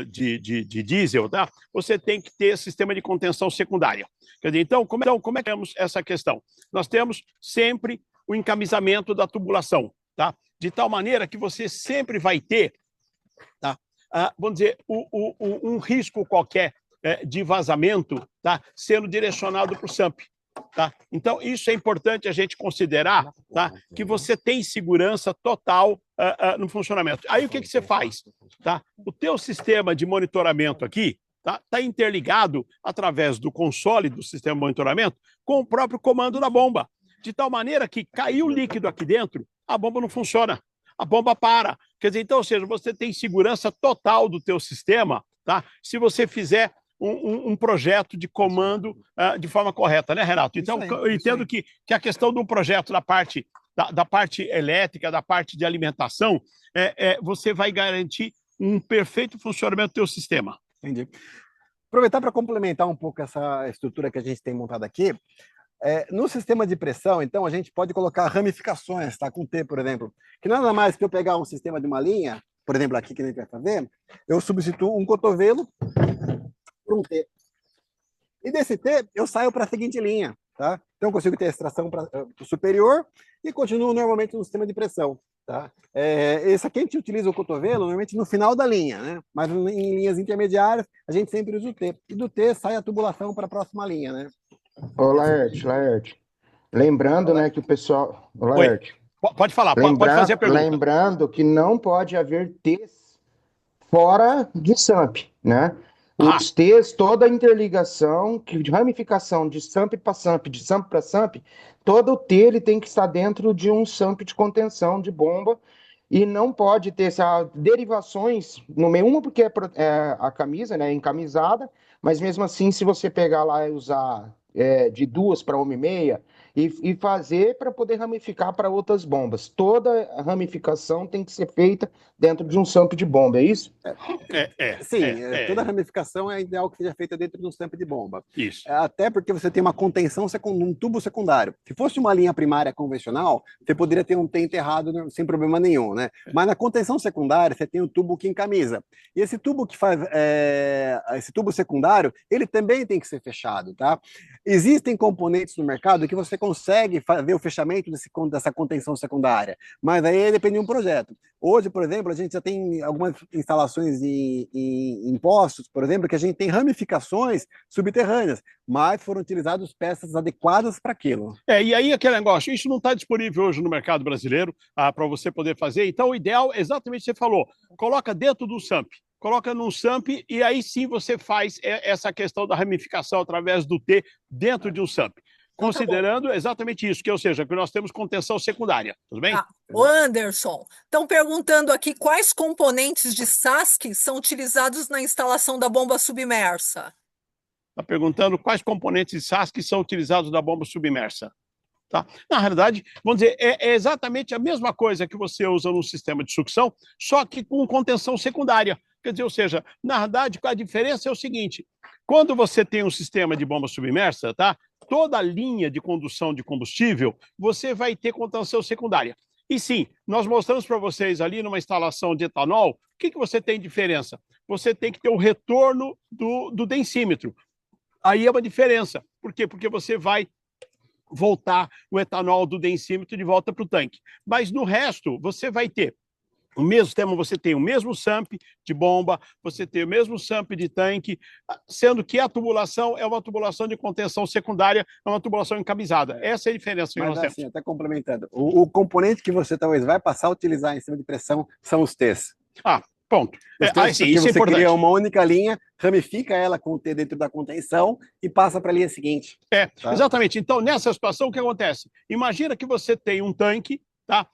de diesel, tá? Você tem que ter sistema de contenção secundária. Quer dizer, então, como é que temos essa questão? Nós temos sempre o encamisamento da tubulação, tá? De tal maneira que você sempre vai ter, tá? Vamos dizer, um risco qualquer de vazamento, tá? Sendo direcionado para o SAMP. Tá? Então, isso é importante a gente considerar, tá? Que você tem segurança total no funcionamento. Aí, o que você faz? Tá? O teu sistema de monitoramento aqui tá interligado através do console do sistema de monitoramento com o próprio comando da bomba, de tal maneira que caiu líquido aqui dentro, a bomba não funciona, a bomba para. Quer dizer, então, ou seja, você tem segurança total do teu sistema, tá? Se você fizer um projeto de comando de forma correta, né, Renato? Então, eu entendo que a questão de um projeto da parte elétrica, da parte de alimentação, você vai garantir um perfeito funcionamento do teu sistema. Entendi. Aproveitar para complementar um pouco essa estrutura que a gente tem montada aqui, no sistema de pressão, então, a gente pode colocar ramificações, tá? Com T, por exemplo, que nada mais que eu pegar um sistema de uma linha, por exemplo, aqui que a gente vai fazer, eu substituo um cotovelo por um T. E desse T, eu saio para a seguinte linha, tá? Então, eu consigo ter a extração para o superior e continuo normalmente no sistema de pressão, tá? Esse aqui a gente utiliza o cotovelo normalmente no final da linha, né? Mas em linhas intermediárias, a gente sempre usa o T. E do T sai a tubulação para a próxima linha, né? Ô, Laerte, lembrando, né, que o pessoal... Ô, Laerte, pode falar, pode fazer a pergunta. Lembrando que não pode haver T's fora de SAMP, né? Os T's, toda a interligação, de ramificação de SAMP para SAMP, de SAMP para SAMP, todo o T ele tem que estar dentro de um SAMP de contenção de bomba e não pode ter derivações no meio, uma porque a camisa, né, encamisada, mas mesmo assim, se você pegar lá e usar de 2 para 1,5 e fazer para poder ramificar para outras bombas. Toda a ramificação tem que ser feita dentro de um SAMP de bomba, é isso? Sim, toda a ramificação é ideal que seja feita dentro de um SAMP de bomba. Isso. Até porque você tem uma contenção num tubo secundário. Se fosse uma linha primária convencional, você poderia ter um T enterrado sem problema nenhum, né? Mas na contenção secundária, você tem o tubo que encamisa. E esse tubo que faz, esse tubo secundário, ele também tem que ser fechado, tá? Existem componentes no mercado que você consegue fazer o fechamento dessa contenção secundária, mas aí depende de um projeto. Hoje, por exemplo, a gente já tem algumas instalações em postos, por exemplo, que a gente tem ramificações subterrâneas, mas foram utilizadas peças adequadas para aquilo. E aí aquele negócio, isso não está disponível hoje no mercado brasileiro para você poder fazer, então o ideal é exatamente o que você falou, coloca dentro do SAMP. Coloca num SAMP e aí sim você faz essa questão da ramificação através do T dentro de um SAMP. Considerando exatamente isso, ou seja, que nós temos contenção secundária, tudo bem? O Anderson, estão perguntando aqui quais componentes de SASC são utilizados na instalação da bomba submersa. Está perguntando quais componentes de SASC são utilizados na bomba submersa. Tá? Na realidade, vamos dizer, é exatamente a mesma coisa que você usa no sistema de sucção, só que com contenção secundária. Quer dizer, ou seja, na verdade, a diferença é o seguinte, quando você tem um sistema de bomba submersa, tá? Toda a linha de condução de combustível, você vai ter contenção secundária. E sim, nós mostramos para vocês ali numa instalação de etanol, o que você tem de diferença? Você tem que ter o retorno do densímetro. Aí é uma diferença. Por quê? Porque você vai voltar o etanol do densímetro de volta para o tanque. Mas no resto, você vai ter o mesmo tema, você tem o mesmo SAMP de bomba, você tem o mesmo SAMP de tanque, sendo que a tubulação é uma tubulação de contenção secundária, é uma tubulação encamisada. Essa é a diferença que Mas nós assim, temos. até complementando, o componente que você talvez vai passar a utilizar em cima de pressão são os T's. Ponto. Os T's, porque isso é você importante. cria uma única linha, ramifica ela com o T dentro da contenção e passa para a linha seguinte. Tá? Exatamente. Então, nessa situação, o que acontece? Imagina que você tem um tanque, tá?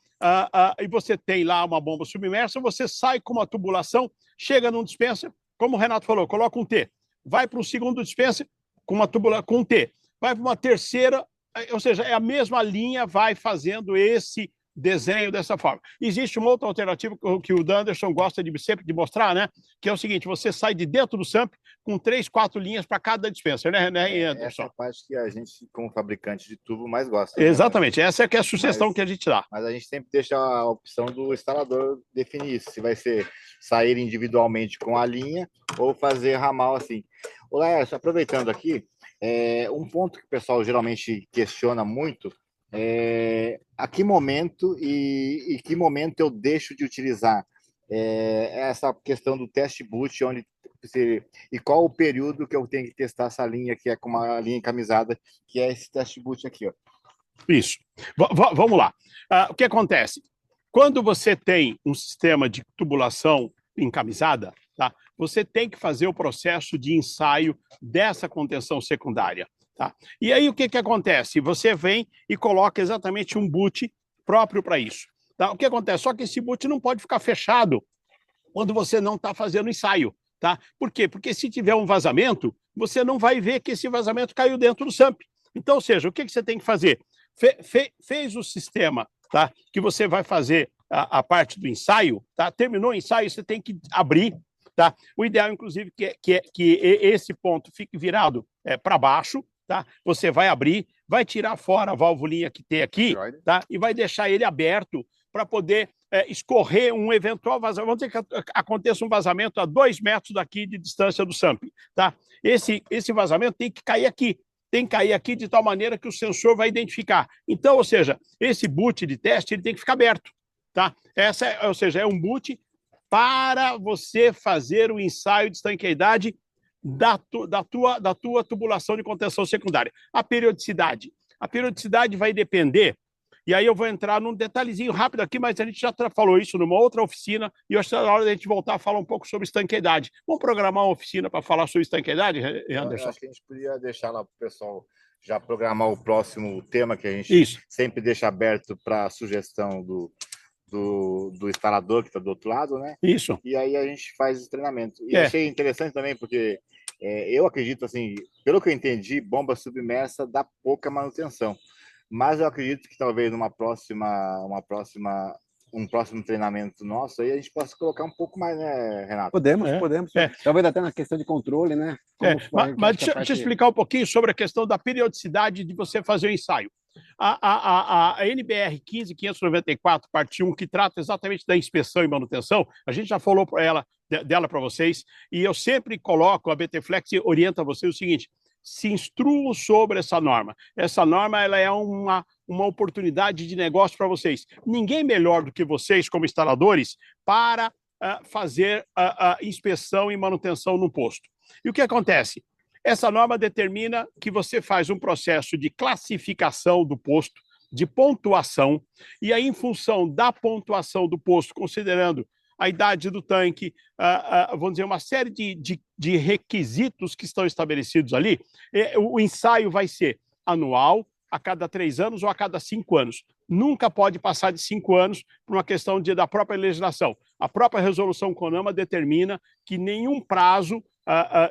E você tem lá uma bomba submersa, você sai com uma tubulação, chega num dispenser, como o Renato falou, coloca um T, vai para um segundo dispenser com uma tubulação com um T, vai para uma terceira, ou seja, é a mesma linha, vai fazendo esse desenho dessa forma. Existe uma outra alternativa que o Anderson gosta sempre de mostrar, né? Que é o seguinte, você sai de dentro do SAMP com 3, 4 linhas para cada dispenser, né, Anderson? Essa é a parte que a gente, como fabricante de tubo, mais gosta. Exatamente, essa é que é a sugestão que a gente dá. Mas a gente sempre deixa a opção do instalador definir isso, se vai ser sair individualmente com a linha ou fazer ramal assim. Ô, Laércio, aproveitando aqui, um ponto que o pessoal geralmente questiona muito a que momento e que momento eu deixo de utilizar essa questão do teste boot, e qual o período que eu tenho que testar essa linha, que é com uma linha encamisada, que é esse teste boot aqui, ó. Isso. Vamos lá. O que acontece? Quando você tem um sistema de tubulação encamisada, tá? Você tem que fazer o processo de ensaio dessa contenção secundária. Tá? E aí o que acontece? Você vem e coloca exatamente um boot próprio para isso. Tá? O que acontece? Só que esse boot não pode ficar fechado quando você não está fazendo ensaio. Tá? Por quê? Porque se tiver um vazamento, você não vai ver que esse vazamento caiu dentro do SAMP. Então, ou seja, o que você tem que fazer? Fez o sistema, tá? Que você vai fazer a parte do ensaio, tá? Terminou o ensaio, você tem que abrir. Tá? O ideal, inclusive, que esse ponto fique virado para baixo. Tá? Você vai abrir, vai tirar fora a válvulinha que tem aqui, tá? E vai deixar ele aberto para poder escorrer um eventual vazamento. Vamos dizer que aconteça um vazamento a 2 metros daqui de distância do SAMP. Tá? Esse vazamento tem que cair aqui de tal maneira que o sensor vai identificar. Então, ou seja, esse boot de teste ele tem que ficar aberto. Tá? Ou seja, é um boot para você fazer o ensaio de estanqueidade da tua tubulação de contenção secundária. A periodicidade vai depender, e aí eu vou entrar num detalhezinho rápido aqui, mas a gente já falou isso numa outra oficina, e eu acho que é na hora da gente voltar a falar um pouco sobre estanqueidade. Vamos programar uma oficina para falar sobre estanqueidade, Anderson? Eu acho que a gente podia deixar lá para o pessoal já programar o próximo tema, que a gente sempre deixa aberto para sugestão do instalador que está do outro lado, né? Isso. E aí a gente faz esse treinamento. E achei interessante também, porque eu acredito, assim, pelo que eu entendi, bomba submersa dá pouca manutenção. Mas eu acredito que talvez um próximo treinamento nosso, aí a gente possa colocar um pouco mais, né, Renato? Podemos. Talvez até na questão de controle, né? Mas deixa eu explicar um pouquinho sobre a questão da periodicidade de você fazer o ensaio. A NBR 15594, parte 1, que trata exatamente da inspeção e manutenção, a gente já falou dela para vocês, e eu sempre coloco, a BT-Flex orienta vocês o seguinte: se instruam sobre essa norma. Essa norma ela é uma oportunidade de negócio para vocês. Ninguém melhor do que vocês, como instaladores, para fazer a inspeção e manutenção no posto. E o que acontece? Essa norma determina que você faz um processo de classificação do posto, de pontuação, e aí, em função da pontuação do posto, considerando a idade do tanque, vamos dizer, uma série de requisitos que estão estabelecidos ali, o ensaio vai ser anual, a cada 3 anos ou a cada 5 anos. Nunca pode passar de 5 anos por uma questão da própria legislação. A própria resolução CONAMA determina que nenhum prazo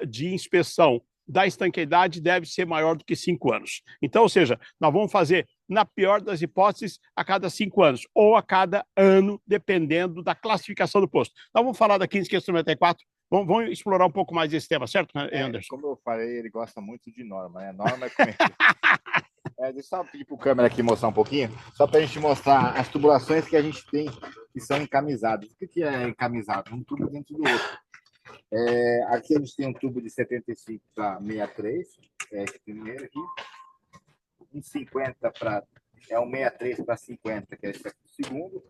de inspeção da estanqueidade deve ser maior do que 5 anos. Então, ou seja, nós vamos fazer, na pior das hipóteses, a cada 5 anos, ou a cada ano, dependendo da classificação do posto. Nós vamos falar da 1594, vamos explorar um pouco mais esse tema, certo, Anderson? Como eu falei, ele gosta muito de norma, né? Norma deixa eu só pedir para o câmera aqui mostrar um pouquinho, só para a gente mostrar as tubulações que a gente tem que são encamisadas. O que é encamisado? Um tubo dentro do outro. Aqui a gente tem um tubo de 75 para 63, esse primeiro aqui. Um 50 para... É um 63 para 50, que é esse aqui, o segundo.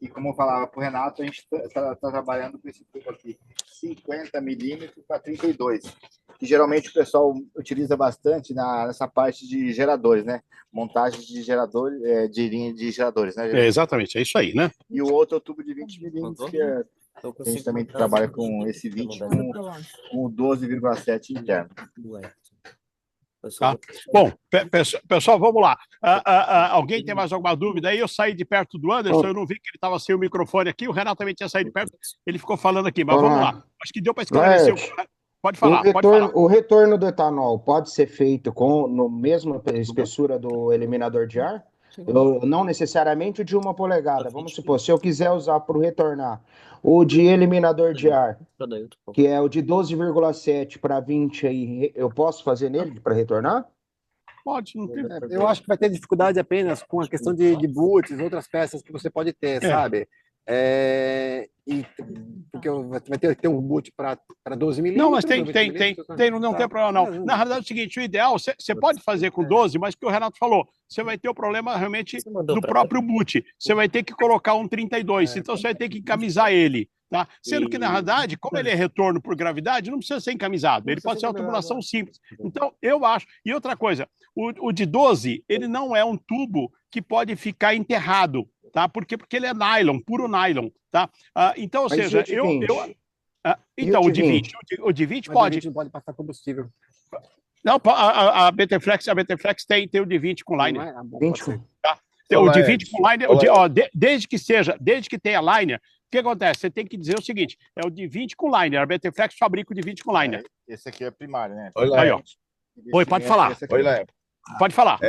E como eu falava para o Renato, a gente está trabalhando com esse tubo aqui, 50 milímetros para 32, que geralmente o pessoal utiliza bastante nessa parte de geradores, né? Montagem de geradores, de linha de geradores, né? Exatamente, é isso aí, né? E o outro é o tubo de 20 milímetros, que a gente também trabalha com esse 20 com 12,7 interno. Tá? Bom, pessoal, vamos lá. Alguém tem mais alguma dúvida aí? Eu saí de perto do Anderson, eu não vi que ele estava sem o microfone aqui, o Renato também tinha saído de perto, ele ficou falando aqui, mas vamos lá. Acho que deu para esclarecer. Pode falar, pode falar. O retorno do etanol pode ser feito no mesma espessura do eliminador de ar? Não necessariamente o de 1 polegada. Vamos supor, se eu quiser usar para retornar o de eliminador de ar, que é o de 12,7 para 20, aí, eu posso fazer nele para retornar? Pode, não tem. Eu acho que vai ter dificuldade apenas com a questão de boots, outras peças que você pode ter, sabe? Porque vai ter que ter um boot para 12 milímetros. Não, mas não tem problema não. Na realidade é o seguinte, o ideal, você pode fazer com 12, mas o que o Renato falou, você vai ter o problema realmente do próprio boot. Você vai ter que colocar um 32, então você vai ter que encamisar ele. Tá? Sendo que, na realidade, como ele é retorno por gravidade, não precisa ser encamisado. Ele pode ser uma tubulação simples. Então, eu acho. E outra coisa, o de 12, ele não é um tubo que pode ficar enterrado. Tá? Porque ele é nylon, puro nylon, tá? Então, ou seja, então, o de 20 pode. A gente não pode passar combustível. Não, a BT-Flex tem o de 20 com liner. Tá? O de 20 com liner, desde que tenha liner, o que acontece? Você tem que dizer o seguinte, é o de 20 com liner, a BT-Flex fabrica o de 20 com liner. Esse aqui é primário, né? Aí, ó. Oi, pode falar. Pode falar.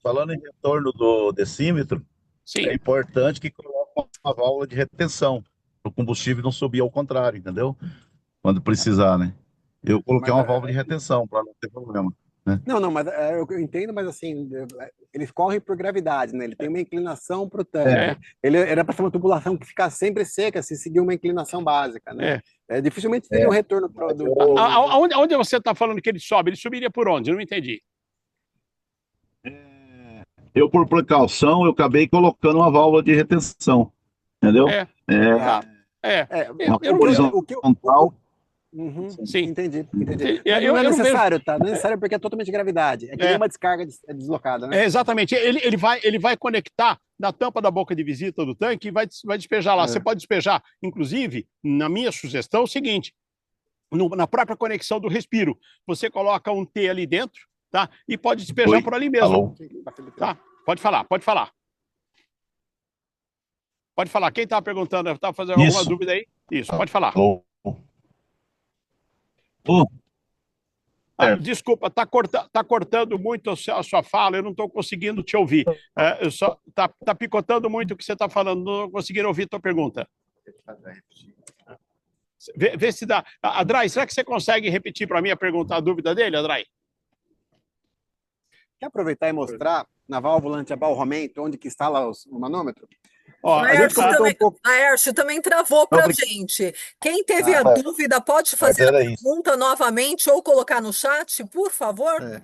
Falando em retorno do decímetro, sim, é importante que coloque uma válvula de retenção, para o combustível não subir ao contrário, entendeu? Quando precisar, né? Eu coloquei uma válvula de retenção para não ter problema. Né? Não, mas eu entendo, mas assim, eles correm por gravidade, né? Ele tem uma inclinação para o tanque. Ele era para ser uma tubulação que ficar sempre seca se seguir uma inclinação básica, né? Dificilmente teria um retorno do... Aonde você está falando que ele sobe? Ele subiria por onde? Eu não entendi. Eu, por precaução, eu acabei colocando uma válvula de retenção, entendeu? Uma horizontal. Sim, entendi. Não é necessário, tá? Não é necessário porque é totalmente gravidade. É que nem uma descarga deslocada, né? Exatamente. Ele vai conectar na tampa da boca de visita do tanque e vai despejar lá. Você pode despejar, inclusive, na minha sugestão, é o seguinte: na própria conexão do respiro, você coloca um T ali dentro, tá? E pode despejar por ali mesmo. Alô? Tá? Pode falar. Pode falar. Quem estava perguntando? Estava fazendo alguma dúvida aí? Isso, pode falar. Desculpa, tá cortando muito a sua fala, eu não estou conseguindo te ouvir. Tá picotando muito o que você está falando, não estou conseguindo ouvir a tua pergunta. Vê se dá. Adrai, será que você consegue repetir para mim a dúvida dele, Adrai? Quer aproveitar e mostrar na válvula anti-abalroamento onde que instala o manômetro? Laércio também travou para a gente. Quem teve a dúvida pode fazer a pergunta novamente ou colocar no chat, por favor?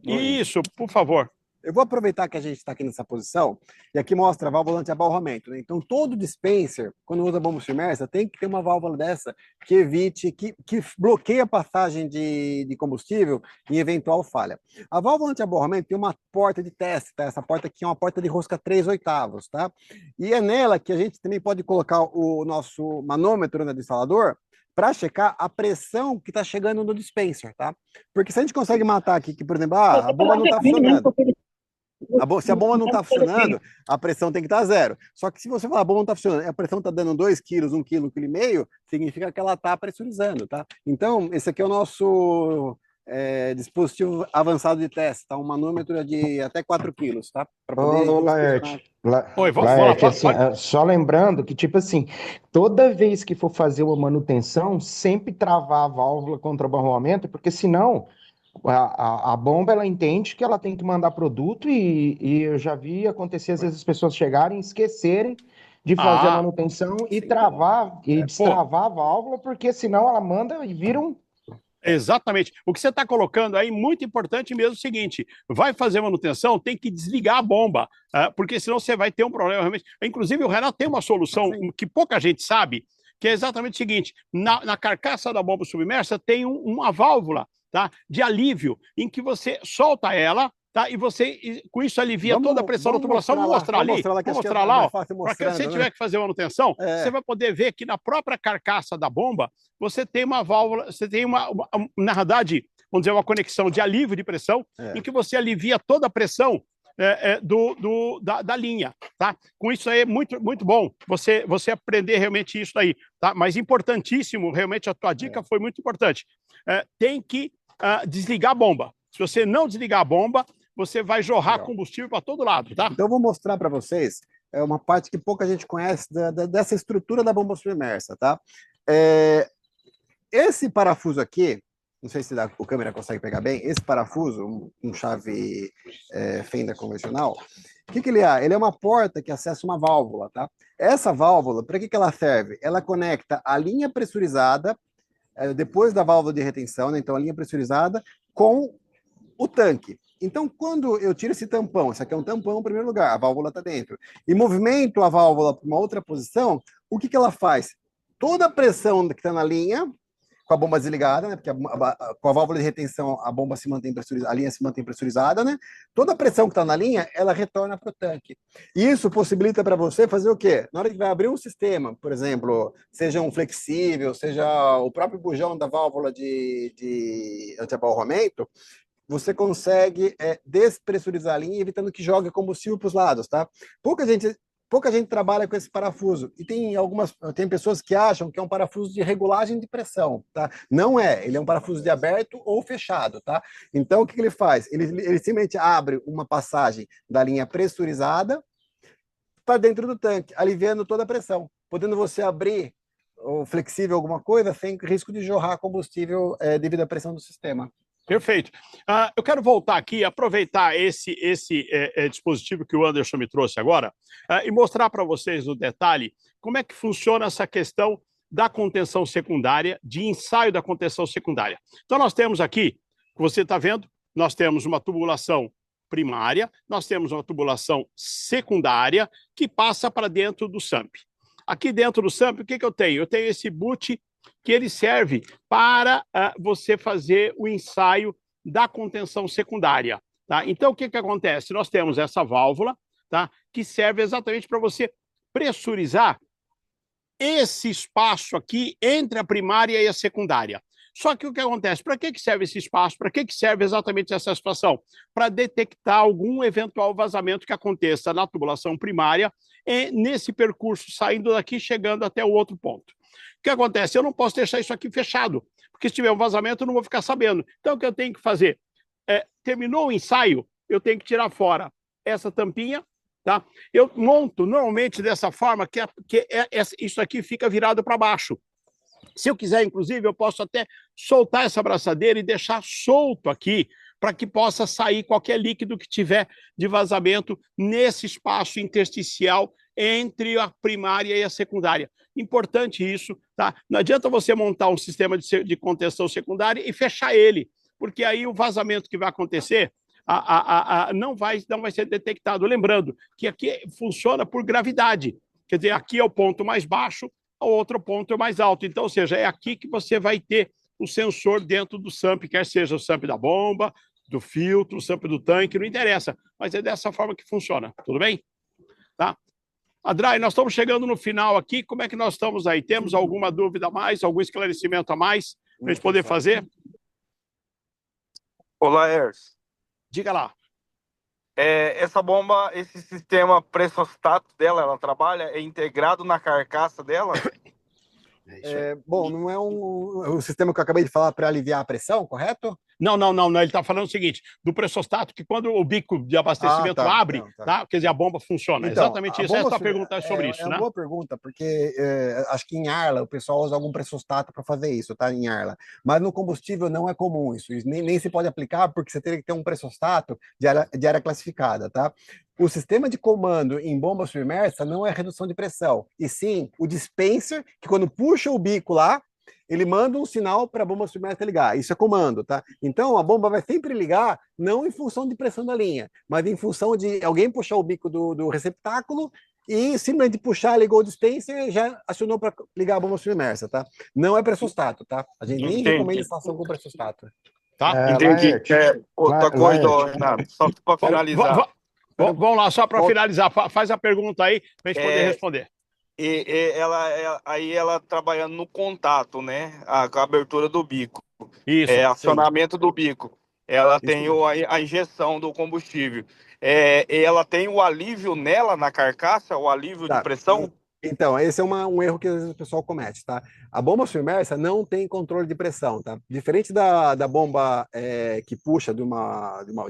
Isso, por favor. Eu vou aproveitar que a gente está aqui nessa posição e aqui mostra a válvula anti-abalroamento, né? Então, todo dispenser, quando usa bomba submersa, tem que ter uma válvula dessa que evite, que bloqueie a passagem de combustível em eventual falha. A válvula anti-abalroamento tem uma porta de teste, tá? Essa porta aqui é uma porta de rosca 3/8, tá? E é nela que a gente também pode colocar o nosso manômetro, né, do instalador, para checar a pressão que está chegando no dispenser, tá? Porque se a gente consegue matar aqui, que, por exemplo, a bomba não está funcionando. Se a bomba não está funcionando, a pressão tem que estar zero. Só que se você falar a bomba não está funcionando, a pressão está dando 2 quilos, 1 quilo, 1,5 kg, significa que ela está pressurizando, tá? Então, esse aqui é o nosso dispositivo avançado de teste, tá? Um manômetro de até 4 quilos, tá? Para poder Ô, Laerte, Oi, vamos Laerte, falar. assim, só lembrando que, tipo assim, toda vez que for fazer uma manutenção, sempre travar a válvula contra barroamento, porque senão a bomba ela entende que ela tem que mandar produto e eu já vi acontecer às vezes as pessoas chegarem e esquecerem de fazer a manutenção e travar e destravar a válvula, porque senão ela manda e vira um. Exatamente. O que você está colocando aí, muito importante mesmo, é o seguinte: vai fazer manutenção, tem que desligar a bomba, porque senão você vai ter um problema realmente. Inclusive, o Renato tem uma solução que pouca gente sabe, que é exatamente o seguinte: na carcaça da bomba submersa tem uma válvula, tá, de alívio, em que você solta ela, tá, e você, com isso, alivia toda a pressão da tubulação. Vamos mostrar ali? Vamos mostrar lá, ó. Para que você tiver que fazer manutenção, você vai poder ver que na própria carcaça da bomba, você tem uma válvula, você tem na verdade, vamos dizer, uma conexão de alívio de pressão, em que você alivia toda a pressão da linha, tá? Com isso aí é muito, muito bom você aprender realmente isso aí, tá? Mas importantíssimo, realmente a tua dica foi muito importante. Tem que desligar a bomba. Se você não desligar a bomba, você vai jorrar combustível para todo lado, tá? Então eu vou mostrar para vocês uma parte que pouca gente conhece dessa estrutura da bomba submersa, tá? Esse parafuso aqui, não sei se o câmera consegue pegar bem, esse parafuso, um chave fenda convencional, o que ele é? Ele é uma porta que acessa uma válvula, tá? Essa válvula, para que ela serve? Ela conecta a linha pressurizada, depois da válvula de retenção, né? Então a linha pressurizada, com o tanque. Então, quando eu tiro esse tampão, isso aqui é um tampão em primeiro lugar, a válvula está dentro, e movimento a válvula para uma outra posição, o que ela faz? Toda a pressão que está na linha, com a bomba desligada, né? Porque com a válvula de retenção a bomba se mantém pressurizada, a linha se mantém pressurizada, né? Toda a pressão que está na linha, ela retorna para o tanque. E isso possibilita para você fazer o quê? Na hora que vai abrir um sistema, por exemplo, seja um flexível, seja o próprio bujão da válvula de antiabarroamento, você consegue despressurizar a linha, evitando que jogue combustível para os lados, tá? Pouca gente trabalha com esse parafuso, e tem pessoas que acham que é um parafuso de regulagem de pressão, tá? Não é, ele é um parafuso de aberto ou fechado, tá? Então, o que ele faz? Ele simplesmente abre uma passagem da linha pressurizada para dentro do tanque, aliviando toda a pressão, podendo você abrir ou flexível alguma coisa sem risco de jorrar combustível devido à pressão do sistema. Perfeito. Eu quero voltar aqui e aproveitar esse dispositivo que o Anderson me trouxe agora e mostrar para vocês no detalhe como é que funciona essa questão da contenção secundária, de ensaio da contenção secundária. Então, nós temos aqui, que você está vendo, nós temos uma tubulação primária, nós temos uma tubulação secundária que passa para dentro do SAMP. Aqui dentro do SAMP, o que eu tenho? Eu tenho esse boot que ele serve para você fazer o ensaio da contenção secundária, tá? Então, o que acontece? Nós temos essa válvula, tá, que serve exatamente para você pressurizar esse espaço aqui entre a primária e a secundária. Só que o que acontece? Para que serve esse espaço? Para que serve exatamente essa situação? Para detectar algum eventual vazamento que aconteça na tubulação primária e nesse percurso, saindo daqui, chegando até o outro ponto. O que acontece? Eu não posso deixar isso aqui fechado, porque se tiver um vazamento eu não vou ficar sabendo. Então, o que eu tenho que fazer? Terminou o ensaio, eu tenho que tirar fora essa tampinha, tá? Eu monto normalmente dessa forma que isso aqui fica virado para baixo. Se eu quiser, inclusive, eu posso até soltar essa braçadeira e deixar solto aqui, para que possa sair qualquer líquido que tiver de vazamento nesse espaço intersticial entre a primária e a secundária. Importante isso, tá? Não adianta você montar um sistema de contenção secundária e fechar ele, porque aí o vazamento que vai acontecer não vai ser detectado. Lembrando que aqui funciona por gravidade, quer dizer, aqui é o ponto mais baixo, o outro ponto é mais alto. Então, ou seja, é aqui que você vai ter o sensor dentro do SAMP, quer seja o SAMP da bomba, do filtro, o SAMP do tanque, não interessa, mas é dessa forma que funciona, tudo bem? Tá? Adrai, nós estamos chegando no final aqui, como é que nós estamos aí? Temos alguma dúvida a mais, algum esclarecimento a mais para a gente poder fazer? Olá, Ers. Diga lá. essa bomba, esse sistema pressostato dela, ela trabalha, é integrado na carcaça dela? Bom, não é o sistema que eu acabei de falar para aliviar a pressão, correto? Não, ele está falando o seguinte, do pressostato, que quando o bico de abastecimento tá. abre, Não, tá. tá? Quer dizer, a bomba funciona. Então, Exatamente a isso. bomba Essa pergunta é sobre isso, uma né? boa pergunta, porque acho que em Arla o pessoal usa algum pressostato para fazer isso, tá? Em Arla. Mas no combustível não é comum isso. Isso nem se pode aplicar, porque você teria que ter um pressostato de área classificada, tá? O sistema de comando em bomba submersa não é redução de pressão, e sim o dispenser, que quando puxa o bico lá, ele manda um sinal para a bomba submersa ligar. Isso é comando, tá? Então a bomba vai sempre ligar, não em função de pressão da linha, mas em função de alguém puxar o bico do receptáculo e simplesmente puxar, ligou o dispenser, já acionou para ligar a bomba submersa, tá? Não é pressostato, tá? A gente nem recomenda instalação com pressostato. Tá? Entendi. Laerte, Outra coisa, Laerte. Renato, só para finalizar. Vamos lá, só para finalizar, faz a pergunta aí para a gente poder responder. Aí ela trabalhando no contato, né? Com a abertura do bico. Isso. Acionamento do bico. Ela Isso tem mesmo. a injeção do combustível. Ela tem o alívio nela, na carcaça, o alívio de Tá. pressão? Então, esse é um erro que às vezes o pessoal comete, tá? A bomba submersa não tem controle de pressão, tá? Diferente da bomba que puxa de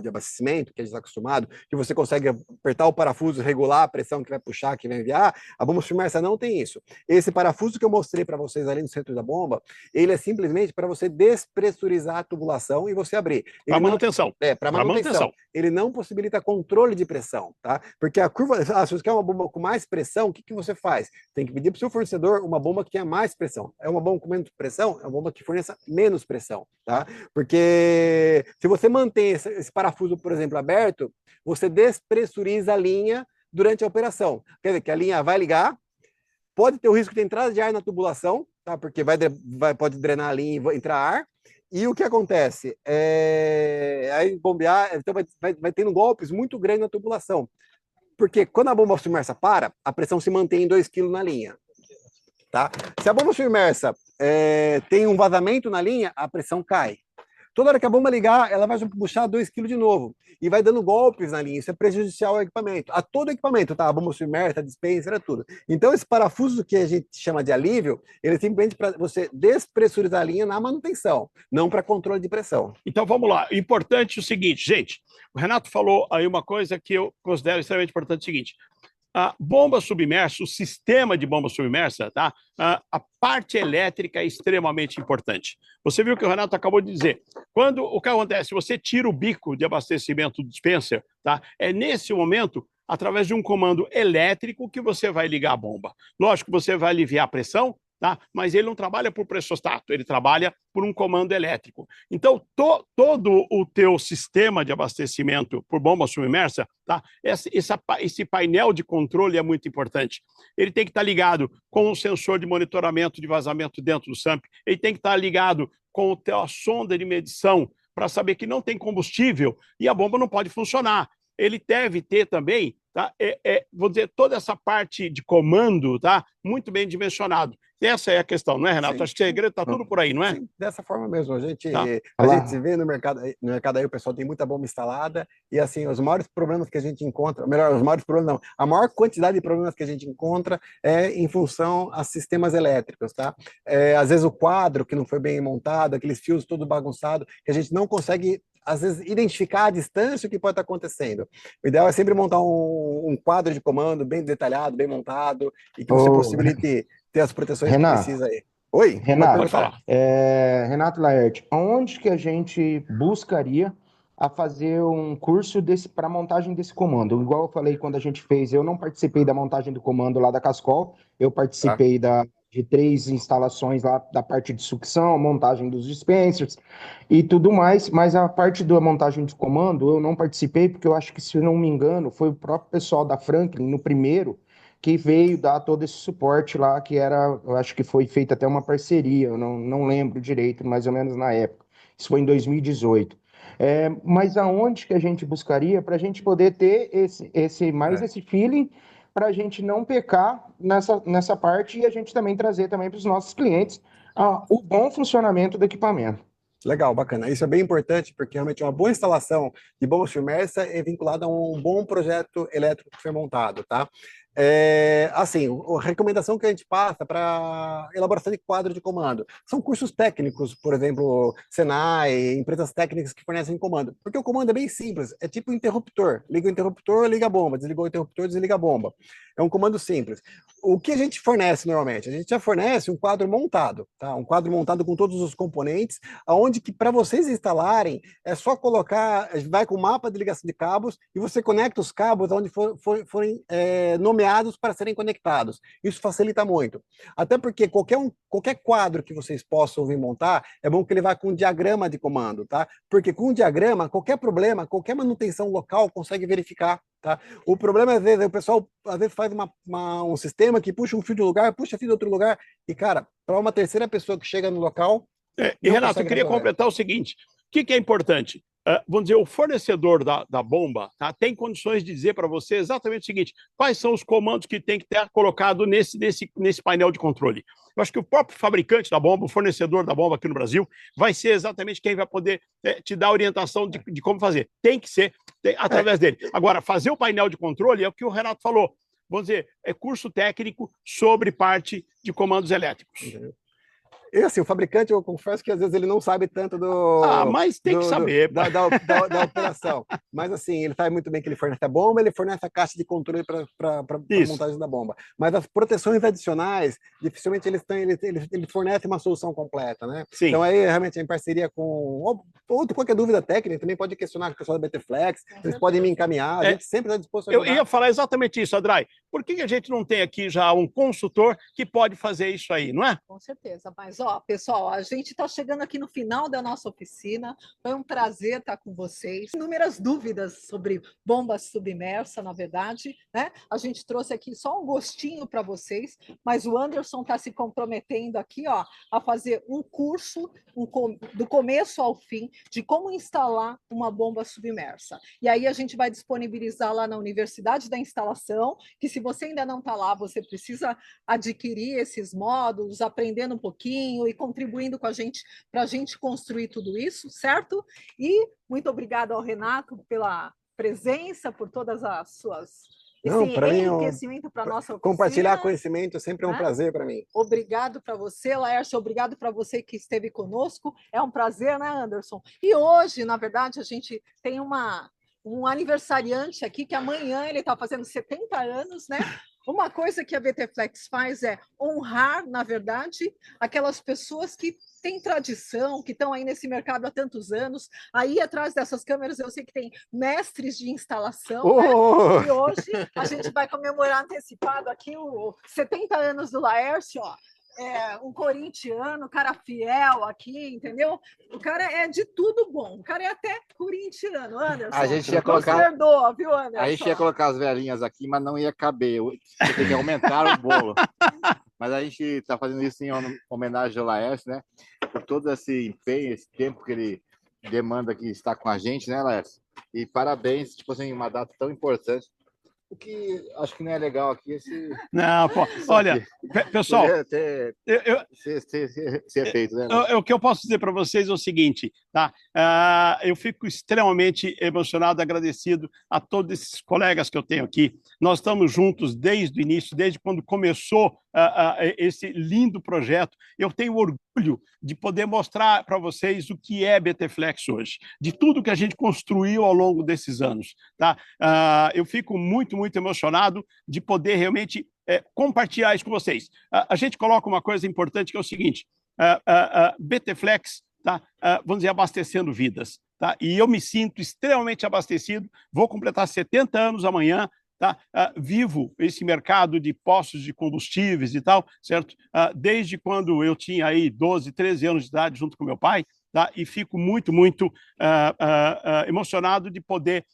abastecimento, que a gente está acostumado, que você consegue apertar o parafuso, regular a pressão que vai puxar, que vai enviar, a bomba submersa não tem isso. Esse parafuso que eu mostrei para vocês ali no centro da bomba, ele é simplesmente para você despressurizar a tubulação e você abrir. Para manutenção. Para manutenção. Ele não possibilita controle de pressão, tá? Porque a curva, se você quer uma bomba com mais pressão, o que você faz? Tem que pedir para o seu fornecedor uma bomba que tenha mais pressão. É uma bomba com menos pressão? É uma bomba que forneça menos pressão, tá? Porque se você mantém esse parafuso, por exemplo, aberto, você despressuriza a linha durante a operação. Quer dizer, que a linha vai ligar, pode ter o risco de entrada de ar na tubulação, tá? Porque pode drenar a linha e entrar ar. E o que acontece? Aí bombear, então vai tendo golpes muito grandes na tubulação. Porque quando a bomba submersa para, a pressão se mantém em 2 kg na linha. Tá? Se a bomba submersa tem um vazamento na linha, a pressão cai. Toda hora que a bomba ligar, ela vai puxar 2 kg de novo. E vai dando golpes na linha. Isso é prejudicial ao equipamento. A todo equipamento, tá? A bomba submersa, a dispenser, é tudo. Então, esse parafuso que a gente chama de alívio, ele é simplesmente para você despressurizar a linha na manutenção, não para controle de pressão. Então, vamos lá. Importante o seguinte, gente. O Renato falou aí uma coisa que eu considero extremamente importante, o seguinte. A bomba submersa, o sistema de bomba submersa, tá? A parte elétrica é extremamente importante. Você viu que o Renato acabou de dizer. Quando o que acontece? Você tira o bico de abastecimento do dispenser, tá? É nesse momento, através de um comando elétrico, que você vai ligar a bomba. Lógico que você vai aliviar a pressão, tá? Mas ele não trabalha por pressostato, ele trabalha por um comando elétrico. Então, todo o teu sistema de abastecimento por bomba submersa, tá? Esse painel de controle é muito importante. Ele tem que estar ligado com o sensor de monitoramento de vazamento dentro do SAMP, ele tem que estar ligado com a sonda de medição para saber que não tem combustível e a bomba não pode funcionar. Ele deve ter também, tá? Vou dizer, toda essa parte de comando, tá? Muito bem dimensionado. Essa é a questão, não é, Renato? Sim. Acho que o segredo está tudo por aí, não é? Sim, dessa forma mesmo. A gente vê no mercado aí, o pessoal tem muita bomba instalada, e assim, os maiores problemas que a gente encontra, melhor, os maiores problemas não, a maior quantidade de problemas que a gente encontra é em função a sistemas elétricos, tá? Às vezes o quadro que não foi bem montado, aqueles fios todo bagunçado, que a gente não consegue às vezes, identificar a distância o que pode estar acontecendo. O ideal é sempre montar um quadro de comando bem detalhado, bem montado, e que você possibilite ter as proteções que precisa aí. Oi? Renato, pode falar. Renato Laerte, onde que a gente buscaria a fazer um curso para montagem desse comando? Igual eu falei quando a gente fez, eu não participei da montagem do comando lá da Cascol, eu participei de 3 instalações lá da parte de sucção, montagem dos dispensers e tudo mais, mas a parte da montagem de comando eu não participei, porque eu acho que, se eu não me engano, foi o próprio pessoal da Franklin, no primeiro, que veio dar todo esse suporte lá, que era, eu acho que foi feita até uma parceria, eu não lembro direito, mais ou menos na época. Isso foi em 2018. Mas aonde que a gente buscaria para a gente poder ter esse feeling, para a gente não pecar nessa parte, e a gente também trazer também para os nossos clientes o bom funcionamento do equipamento? Legal, bacana. Isso é bem importante, porque realmente uma boa instalação de bomba submersa é vinculada a um bom projeto elétrico que foi montado, tá? Assim, a recomendação que a gente passa para elaboração de quadro de comando são cursos técnicos, por exemplo, Senai, empresas técnicas que fornecem comando, porque o comando é bem simples, é tipo interruptor, liga o interruptor, liga a bomba, desligou o interruptor, desliga a bomba. É um comando simples. O que a gente fornece normalmente? A gente já fornece um quadro montado, tá? Um quadro montado com todos os componentes, aonde que para vocês instalarem é só colocar, vai com o mapa de ligação de cabos e você conecta os cabos onde forem nomeados para serem conectados. Isso facilita muito. Até porque qualquer quadro que vocês possam vir montar, é bom que ele vá com um diagrama de comando, tá? Porque com o diagrama, qualquer problema, qualquer manutenção local consegue verificar. Tá? O problema, às vezes, o pessoal faz um sistema que puxa um fio de um lugar, puxa fio de outro lugar, e, cara, para uma terceira pessoa que chega no local. E, Renato, eu queria completar o seguinte: o que é importante? Vamos dizer, o fornecedor da bomba, tá, tem condições de dizer para você exatamente o seguinte: quais são os comandos que tem que ter colocado nesse painel de controle. Eu acho que o próprio fabricante da bomba, o fornecedor da bomba aqui no Brasil, vai ser exatamente quem vai poder te dar orientação de como fazer. Tem que ser através dele. Agora, fazer o painel de controle é o que o Renato falou. Vamos dizer, é curso técnico sobre parte de comandos elétricos. E assim, o fabricante, eu confesso que às vezes ele não sabe tanto mas tem que saber. Da operação. Mas assim, ele sabe muito bem que ele fornece a bomba, ele fornece a caixa de controle para a montagem da bomba. Mas as proteções adicionais, dificilmente ele fornece uma solução completa, né? Sim. Então aí, realmente, em parceria com... Ou qualquer dúvida técnica, também pode questionar com o pessoal da BTFlex, eles podem me encaminhar, a gente sempre está disposto a ajudar. Eu ia falar exatamente isso, Adrai. Por que a gente não tem aqui já um consultor que pode fazer isso aí, não é? Com certeza, mas pessoal, a gente está chegando aqui no final da nossa oficina. Foi um prazer estar com vocês. Inúmeras dúvidas sobre bomba submersa, na verdade, né? A gente trouxe aqui só um gostinho para vocês, mas o Anderson está se comprometendo aqui, a fazer um curso do começo ao fim de como instalar uma bomba submersa. E aí a gente vai disponibilizar lá na Universidade da Instalação, que se você ainda não está lá, você precisa adquirir esses módulos, aprendendo um pouquinho e contribuindo com a gente para a gente construir tudo isso, certo? E muito obrigada ao Renato pela presença, por todas as suas enriquecimento para a nossa oficina. Compartilhar conhecimento sempre é um prazer para mim. Obrigado para você, Laércio, obrigado para você que esteve conosco. É um prazer, né, Anderson? E hoje, na verdade, a gente tem um aniversariante aqui, que amanhã ele está fazendo 70 anos, né? Uma coisa que a BTFlex faz é honrar, na verdade, aquelas pessoas que têm tradição, que estão aí nesse mercado há tantos anos. Aí atrás dessas câmeras eu sei que tem mestres de instalação, né? E hoje a gente vai comemorar antecipado aqui os 70 anos do Laércio, um corintiano, cara fiel aqui, entendeu? O cara é de tudo bom. O cara é até corintiano, Anderson. A gente ia colocar, perdoa, viu, Anderson? A gente ia colocar as velhinhas aqui, mas não ia caber. Você tem que aumentar o bolo. Mas a gente está fazendo isso em homenagem ao Laércio, né? Por todo esse empenho, esse tempo que ele demanda que está com a gente, né, Laércio? E parabéns, tipo assim, uma data tão importante. O que acho que não é legal aqui esse. Não, pô, olha, pessoal. Ser feito, né? O que eu posso dizer para vocês é o seguinte, tá? Eu fico extremamente emocionado, agradecido a todos esses colegas que eu tenho aqui. Nós estamos juntos desde o início, desde quando começou esse lindo projeto. Eu tenho orgulho de poder mostrar para vocês o que é BTFlex hoje, de tudo que a gente construiu ao longo desses anos, tá? Eu fico muito emocionado de poder realmente compartilhar isso com vocês. A gente coloca uma coisa importante que é o seguinte: BTFlex, tá? Vamos dizer, abastecendo vidas, tá? E eu me sinto extremamente abastecido. Vou completar 70 anos amanhã. Tá? Vivo esse mercado de postos de combustíveis e tal, certo? Desde quando eu tinha aí 12, 13 anos de idade junto com meu pai, tá? E fico muito emocionado de poder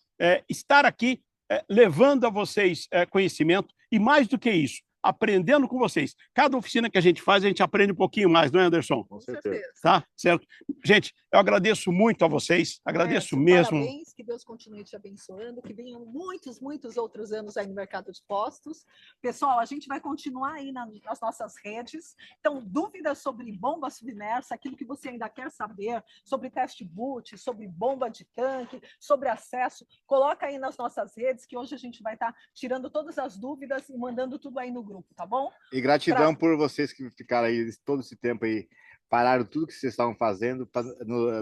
estar aqui levando a vocês conhecimento e, mais do que isso, aprendendo com vocês. Cada oficina que a gente faz, a gente aprende um pouquinho mais, não é, Anderson? Com certeza. Tá? Certo? Gente, eu agradeço muito a vocês, agradeço mesmo. Parabéns, que Deus continue te abençoando, que venham muitos, muitos outros anos aí no mercado de postos. Pessoal, a gente vai continuar aí nas nossas redes. Então, dúvidas sobre bomba submersa, aquilo que você ainda quer saber, sobre teste boot, sobre bomba de tanque, sobre acesso, coloca aí nas nossas redes, que hoje a gente vai estar tirando todas as dúvidas e mandando tudo aí no grupo, tá bom? E gratidão por vocês que ficaram aí todo esse tempo aí, pararam tudo que vocês estavam fazendo para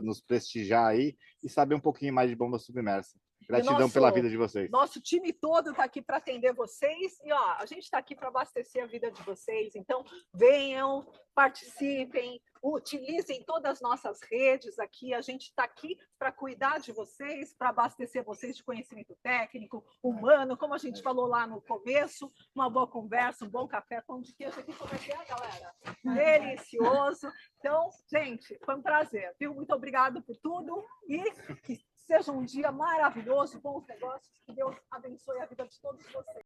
nos prestigiar aí e saber um pouquinho mais de bomba submersa. Gratidão pela vida de vocês. Nosso time todo está aqui para atender vocês e ó, a gente está aqui para abastecer a vida de vocês. Então, venham, participem, utilizem todas as nossas redes aqui. A gente está aqui para cuidar de vocês, para abastecer vocês de conhecimento técnico, humano, como a gente falou lá no começo, uma boa conversa, um bom café, pão de queijo aqui, como é que é, galera? Delicioso. Então, gente, foi um prazer, viu? Muito obrigado por tudo e que seja um dia maravilhoso, bons negócios, que Deus abençoe a vida de todos vocês.